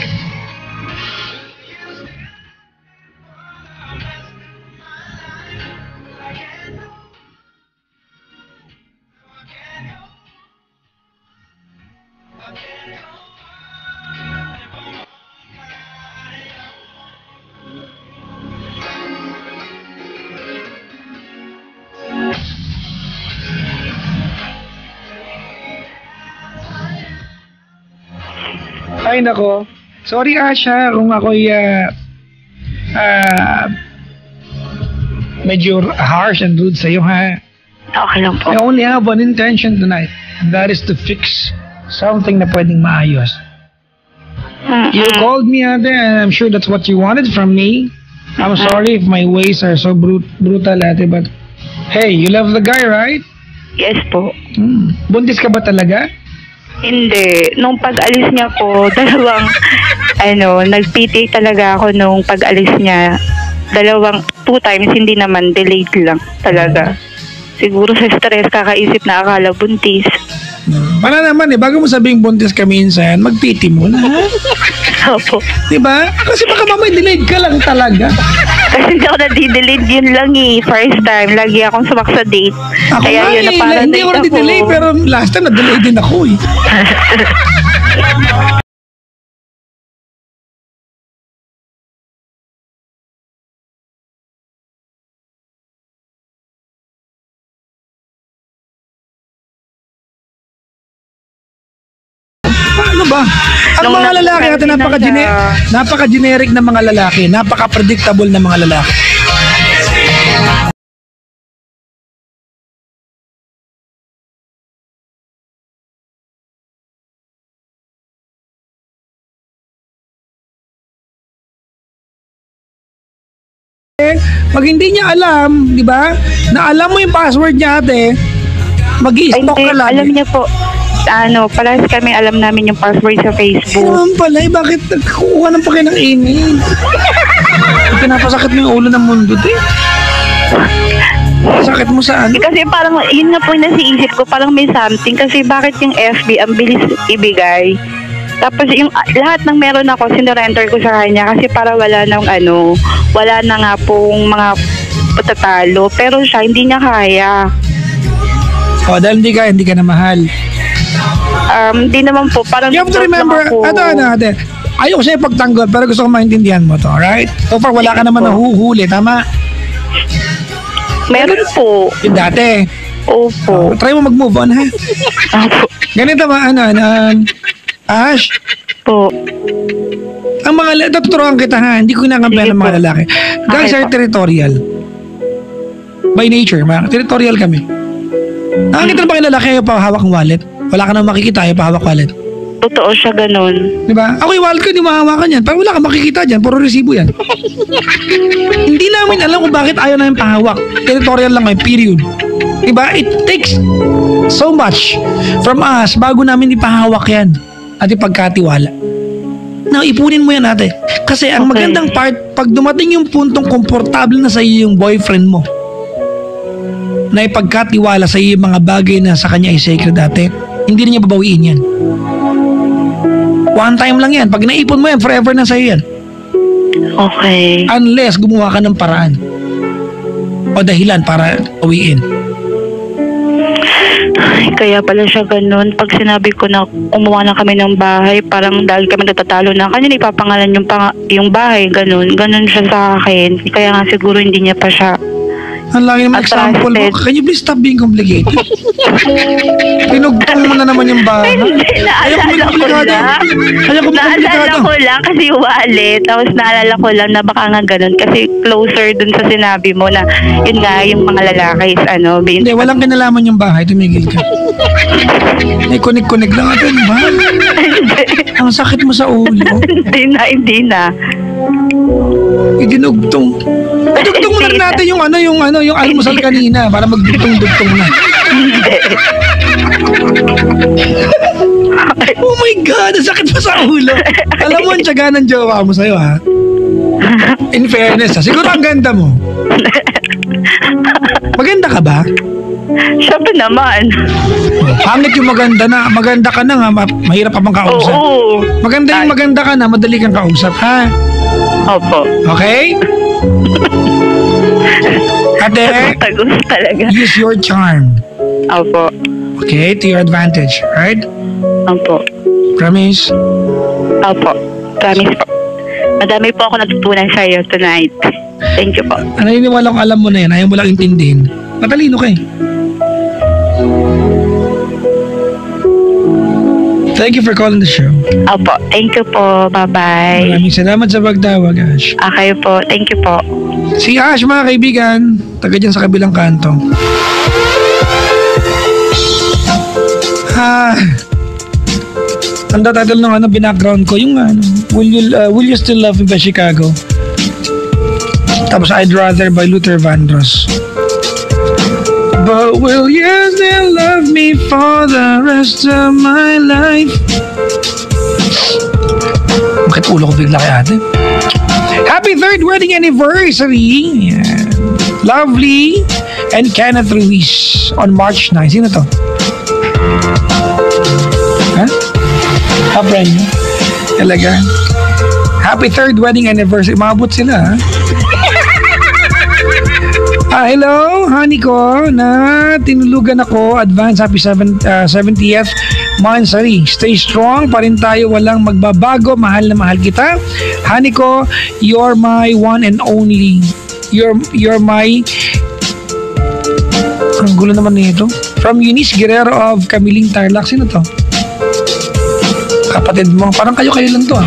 Ay nako. Sorry Asha kung ako'y medyo harsh and rude sa'yo ha. Okay lang po. I only have one intention tonight. And that is to fix something na pwedeng maayos. You called me ate and I'm sure that's what you wanted from me. I'm sorry if my ways are so brutal ate, but hey, you love the guy, right? Yes po. Buntis ka ba talaga? Hindi. Nung pag-alis niya po, nag-PTA talaga ako nung pag-alis niya. 2 times, hindi naman, delayed lang talaga. Siguro sa stress, kakaisip na akala buntis. Para naman bago mo sabing buntis ka minsan, mag-PT mo na. Opo. Diba? Kasi baka mamay delayed ka lang talaga. Kasi hindi ako nadidelete, yun lang eh. First time, lagi akong sumak sa date. Ako Kaya nga yun, eh, na-paranoid hindi ako nadidelay, pero last time na-delay din ako eh. Ano ba? Ang Nung mga lalaki natin, nasa- napaka-generic na mga lalaki, napaka-predictable na mga lalaki. Pag hindi niya alam, di ba, na alam mo yung password niya ate, mag-i-stalk Hindi, ka lagi. alam niya po, parehas kami alam namin yung password sa Facebook. Naman pala, bakit nagkukuha ng paki ng email? Pinapasakit mo yung ulo ng mundo, eh. Sakit mo saan? Kasi parang, yun nga po yung nasiisip ko, parang may something. Kasi bakit yung FB, ang bilis ibigay. Tapos yung lahat ng meron ako, sinurrender ko sa kanya kasi para wala na nga pong mga patatalo. Pero siya, hindi niya kaya. O, dahil hindi ka na mahal. Hindi naman po, parang... You have to remember, ate, ayoko siya ipagtanggol, pero gusto ko maintindihan mo to, alright? So far, wala ka naman nahuhuli, tama? Meron po. Yung dati. Opo. Try mo mag-move on, ha? Opo. Ganito ba, Ash, Po. ang mga, tuturuan kita ha, hindi ko Sige nakampihan ng mga po. lalaki. Guys Okay are po. territorial. By nature, territorial kami. Nakakita na ba kayo lalaki ayaw pa hawak ng wallet? Wala ka nang makikita, ayaw pa hawak wallet. Totoo siya ganun. Diba? Ako yung wallet ko, hindi mahawakan yan. Parang wala kang makikita dyan, puro resibo yan. Hindi namin alam kung bakit ayaw namin pahawak. Territorial lang kayo, period. Diba? It takes so much from us bago namin ipahawak yan at ipagkatiwala. Now, ipunin mo yan ate. Kasi ang Okay. magandang part, pag dumating yung puntong komportable na sa iyo yung boyfriend mo, na ipagkatiwala sa iyo yung mga bagay na sa kanya ay sacred ate, hindi na niya babawiin yan. One time lang yan. Pag naipon mo yan, forever na sa'yo yan. Okay. Unless gumawa ka ng paraan o dahilan para bawiin. Ay, kaya pala siya ganun. Pag sinabi ko na umuha na kami ng bahay, parang dahil kami natatalo na, kanya ipapangalan yung bahay, ganun. Ganun siya sa akin. Kaya nga siguro hindi niya pa siya. Ang laki naman example mo. Attracted. Can you please stop being complicated? Pinugtong mo na naman yung bahay. Hindi, naalala ko lang. Ayaw ko Naalala ko lang kasi yung wallet. Tapos naalala ko lang na baka nga ganun. Kasi closer dun sa sinabi mo na yun nga yung mga lalaki is Hindi, walang kinalaman yung bahay. Tumigil ka. May kunik-kunik lang ito. Mahal. Ang sakit mo sa ulo. Hindi na. Idinugtong. Idugtong mo na rin natin yung yung almusal kanina para magdugtong-dugtong na. Oh my God, ang sakit mo sa ulo. Alam mo, ang tiyaga ng jowa mo sa'yo, ha? In fairness, ha? Siguro ang ganda mo. Maganda ka ba? Siyempre naman. Pangit yung maganda na. Maganda ka na nga, mahirap pa bang kausap. Oo. Maganda yung maganda ka na, madali kang kausap, ha? Opo. Okay? Ate, Tagus talaga. use your charm. Opo. Okay, to your advantage, right? Opo. Promise? Opo. Promise po. Madami po ako natutunan sa iyo tonight. Thank you po. Naniniwala kong alam mo na yan, ayaw mo lang intindihin. Matalino ka eh. Thank you for calling the show. Opo. Thank you po. Bye-bye. Maraming salamat sa pagtawag, Ash. Okay po. Thank you po. Si Ash, mga kaibigan, taga dyan sa kabilang kanto. Tanda title ng background ko, yung Will You Still Love Me by Chicago. Tapos I'd Rather by Luther Vandross. But will you still love me for the rest of my life? Bakit ulo ko bigla kay ate? Happy 3rd wedding anniversary! Yan. Lovely and Kenneth Ruiz on March 9. Sino to? Ha? Brand new. Talaga. Happy 3rd wedding anniversary. Maabot sila, ha? Hello, honey ko, na tinulugan ako. Advance happy 70th monthsary. Stay strong pa rin tayo, walang magbabago. Mahal na mahal kita. Honey ko, you're my one and only. You're my... Ang gulo naman nito. From Eunice Guerrero of Camiling Tarlac. Sino to? Kapatid mo. Parang kayo lang to.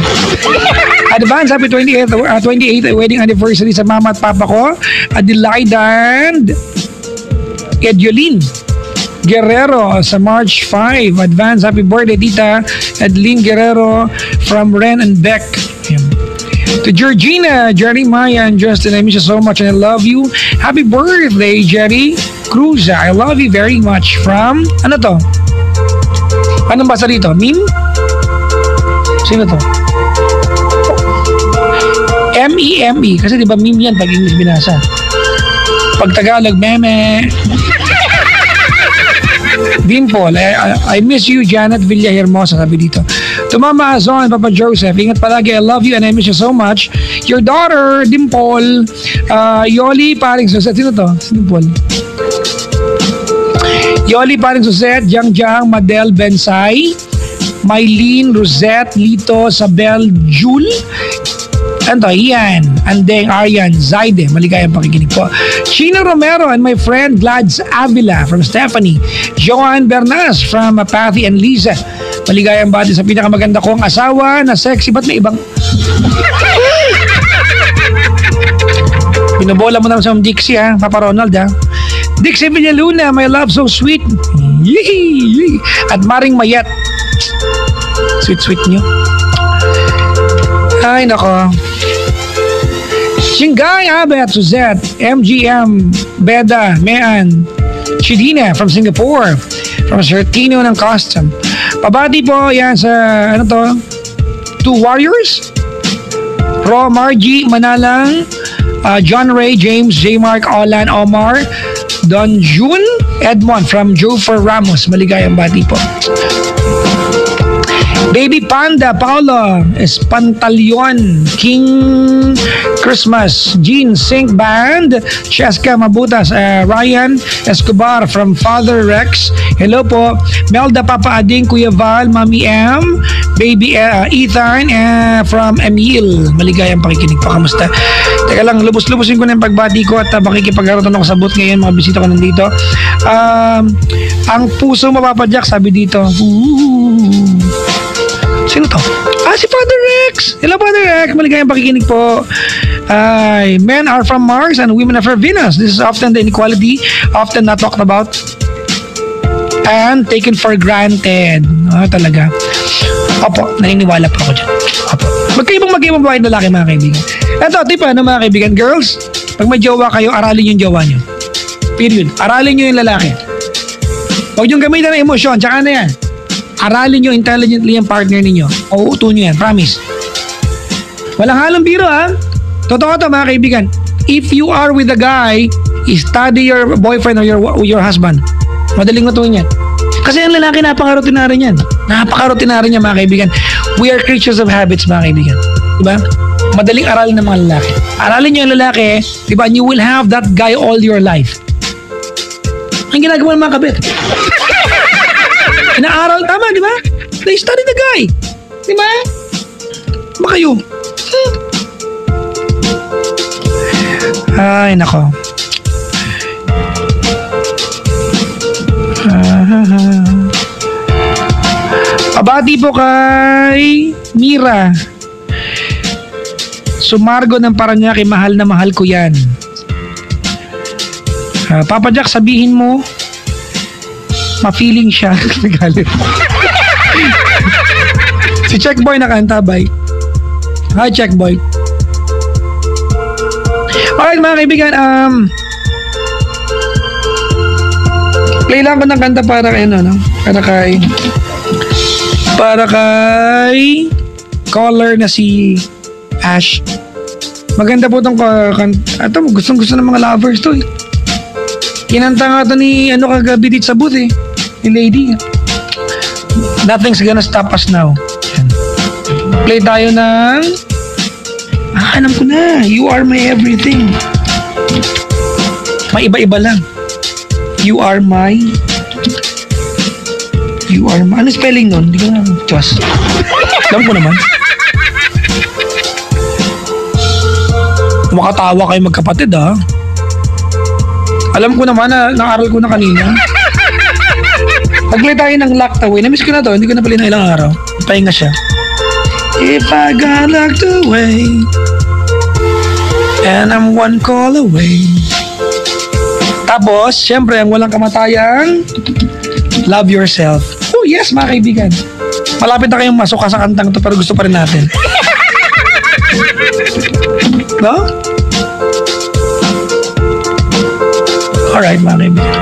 Advance happy 28th wedding anniversary sa mama at papa ko. Adelaide and Edulin Guerrero sa March 5. Advance happy birthday tita Adeline Guerrero from Ren and Beck. To Georgina, Jerry, Maya, and Justin, I miss you so much and I love you. Happy birthday, Jerry Cruz. I love you very much. From, ano to? Anong basa dito? Meme? Sino to? M-E-M-E. Kasi diba meme yan pag English binasa. Pag Tagalog, meme. Dimple, I miss you, Janet Villahermosa, sabi dito. To Mama Azon, Papa Joseph, ingat palagi, I love you and I miss you so much. Your daughter, Dimple, Yoli, paring Suset, sino to? Dimple. Yoli, paring Suset, Jang, Madel, Bensay, Mylene, Rosette, Lito, Sabel, Jul, Anto, Ian, Andeng, Aryan, Zaide, maligayang pakikinig po. Chino Romero and my friend Glads Avila from Stephanie. Joanne Bernas from Pathy and Lisa. Maligayang bati sa pinakamaganda kong asawa na sexy. Ba't may ibang... Binobola mo naman sa Dixie ha, Papa Ronald ha. Dixie Villaluna, my love so sweet. Yee! At Maring Mayet. Sweet nyo. Ay, nako. Singay, Abet, Suzette, MGM, Beda, Mean, Chidina from Singapore, from Sertino ng Custom. Pabati po yan sa, ano to, Two Warriors, Ro, Margie, Manalang, John Ray, James, J. Mark, Olan, Omar, Don Jun, Edmond from Jofer Ramos. Maligayang bati po. Baby Panda, Paolo Espantalion, King Christmas, Jean Sync Band, Cheska Mabutas, Ryan Escobar from Father Rex. Hello po. Melda Papa Ading, Kuya Val, Mami M, Baby Ethan from Emil. Maligayang pakikinig pa. Kamusta? Teka lang, lubos-lubosin ko na yung pagbati ko at makikipagkaroon ako sa booth ngayon. Mga bisita ko nandito. Ang puso mapapadyak, sabi dito. Sino to? Si Father Rex. Hello, Father Rex. Maligayang pakikinig po. Men are from Mars and women are from Venus. This is often the inequality, often not talked about and taken for granted. Talaga. Opo, naniniwala po ako dyan. Opo. Magkaibang babae at lalaki, mga kaibigan. Ito, tip mga kaibigan. Girls, pag may jowa kayo, aralin yung jowa nyo. Period. Aralin nyo yung lalaki. Huwag yung gamitan ng emosyon. Tsaka na yan. Aralin nyo intelligently yung partner ninyo. O uto nyo yan, promise. Walang halong biro ha. Totoo to mga kaibigan. If you are with a guy, study your boyfriend or your husband. Madaling matuwin yan. Kasi ang lalaki napaka-rutinary niyan. Napaka-rutinary niya mga kaibigan. We are creatures of habits mga kaibigan. Diba? Madaling aralin ng mga lalaki. Aralin nyo yung lalaki, diba? And you will have that guy all your life. Ang ginagawa ng mga kabit. Inaaral, tama, di ba? They study the guy. Di ba? Ba kayo? Ay, nako. Pabati po kay Mira. Sumargo ng Paranaque, mahal na mahal ko yan. Papa Jack, sabihin mo ma-feeling siya. Nagalit. Si Checkboy nakantabay. Hi, Checkboy. Alright, mga kaibigan. Play lang ko ng kanta para kay ano, no? Para kay caller na si Ash. Maganda po itong kanta. Ito, gustong-gusto ng mga lovers to eh. Kinanta nga ito ni kagabi dito sa booth eh. Ni Lady. Nothing's gonna stop us now. Yan. Play tayo ng alam ko na. You are my everything. May iba-iba lang. You are my... Ano spelling nun? Hindi ko na... Diyos. Alam ko naman. Makatawa kayo magkapatid, ha? Alam ko naman na naaral ko na kanina. Paglay tayo ng locked away. Namiss ko na to. Hindi ko na pala na ilang araw. Pahinga siya. If I got locked away and I'm one call away. Tapos, syempre, ang walang kamatayang love yourself. Oh yes, mga kaibigan. Malapit na kayong masuka sa kantang to pero gusto pa rin natin. No? Alright, mga kaibigan.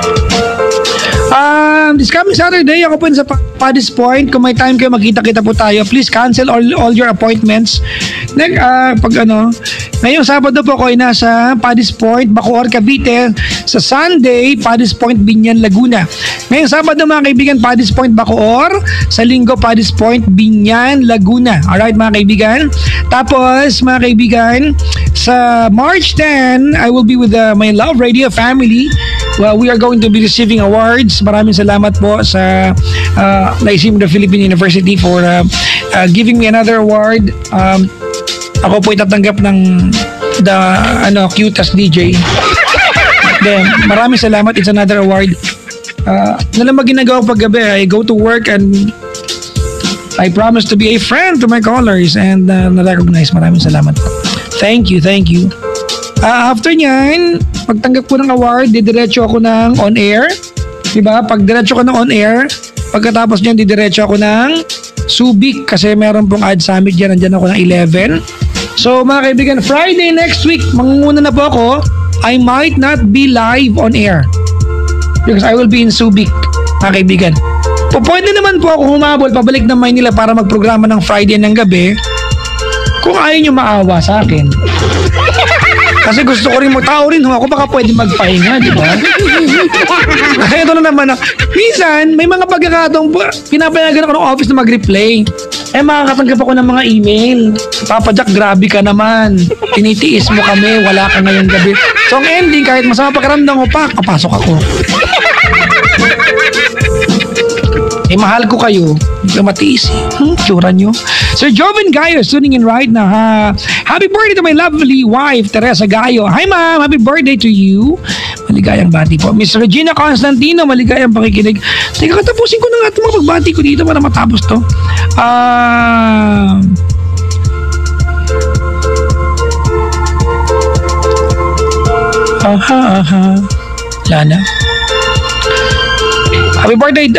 This coming Saturday, ako po sa Paddy's Point. Kung may time kayo, magkita-kita po tayo. Please cancel all your appointments. Ngayong Sabado po ako ay nasa Paddy's Point, Bacoor, Cavite. Sa Sunday, Paddy's Point, Binyan, Laguna. Ngayong Sabado, mga kaibigan, Paddy's Point, Bacoor. Sa Linggo, Paddy's Point, Binyan, Laguna. Alright, mga kaibigan. Tapos, mga kaibigan, sa March 10, I will be with my Love Radio family. Well, we are going to be receiving awards. Maraming salamat po sa Lyceum of the Philippine University for giving me another award. Ako po itatanggap ng the cutest DJ. Then, maraming salamat. It's another award. Nalang ginagawa paggabi. I go to work and I promise to be a friend to my callers and na-recognize. Maraming salamat. Thank you. After nyan, pagtanggap ko ng award, didiretso ako ng on-air. Diba? Pag diretso ko ng on-air, pagkatapos nyan, didiretso ako ng Subic kasi meron pong ad summit dyan. Nandyan ako ng 11. So mga kaibigan, Friday next week, mangunguna na po ako. I might not be live on air because I will be in Subic, mga kaibigan. Pwede naman po ako humabol, pabalik ng Maynila para magprograma ng Friday ng gabi kung ayaw nyo maawa sa akin. Kasi gusto ko rin tao rin ako, baka pwede magpahinga, di ba? Kaya ito na naman, minsan, may mga pagkakataong pinapayagan ako ng office na mag-replay. Makakatanggap ako ng mga email. Papa Jack, grabe ka naman. Tinitiis mo kami, wala ka ngayong gabi. So ang ending, kahit masama pakiramdam ko pa, papasok ako. Mahal ko kayo. Hindi ka matiis. Tsura nyo. Sir Joven Gayo is tuning in right now. Happy birthday to my lovely wife, Teresa Gayo. Hi ma'am, happy birthday to you. Maligayang bati po. Miss Regina Constantino, maligayang pakikinig. Teka, katapusin ko na nga itong mga pagbati ko dito para matapos to. Lana. Happy birthday,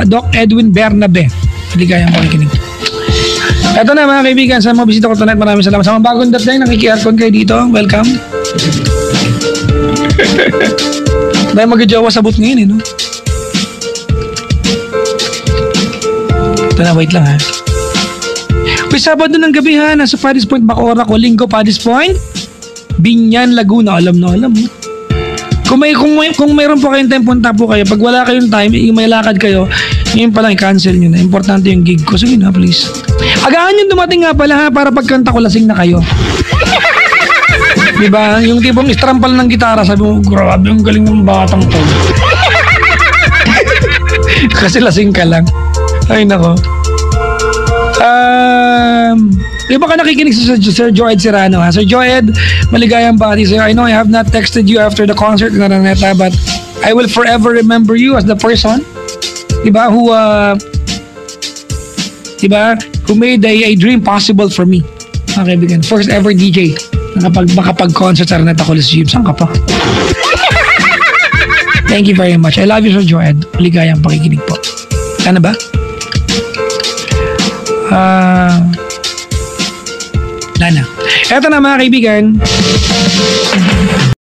Doc Edwin Bernabe. Maligayang pakikinig. Ito na mga kaibigan, sa mga bisita ko tonight, maraming salamat. Sa mga bagong dating, nakiki-aircon kayo dito. Welcome. Dahil mag-jawa sabot ngayon, no? Ito na, wait lang ha. May Sabado ng gabi ha, nasa Paddy's Point, Bacoor ako. Linggo, Paddy's Point, Binyan, Laguna. Alam mo. Kung mayroon po kayong time, punta po kayo. Pag wala kayong time, may lakad kayo, yun pa lang, i-cancel nyo na. Importante yung gig ko. Sige na, please. Agahan yung dumating nga pala ha, para pagkanta ko lasing na kayo. Diba? Yung tipong istrampal ng gitara, sabi mo, grabe, ang galing ng batang to. Kasi lasing ka lang. Ay, nako. Di ba ka nakikinig sa Sir Joed Serrano ha? Sir Joed, maligayang bati sir. I know I have not texted you after the concert na Araneta, but I will forever remember you as the person, diba, who made a dream possible for me. Mga kaibigan, first ever DJ na makapag-concert sa Araneta Coliseum. Saan ka pa? Thank you very much. I love you, Sir Joed. Maligayang pakikinig po. Sana ba? Lana. Eto na mga kaibigan.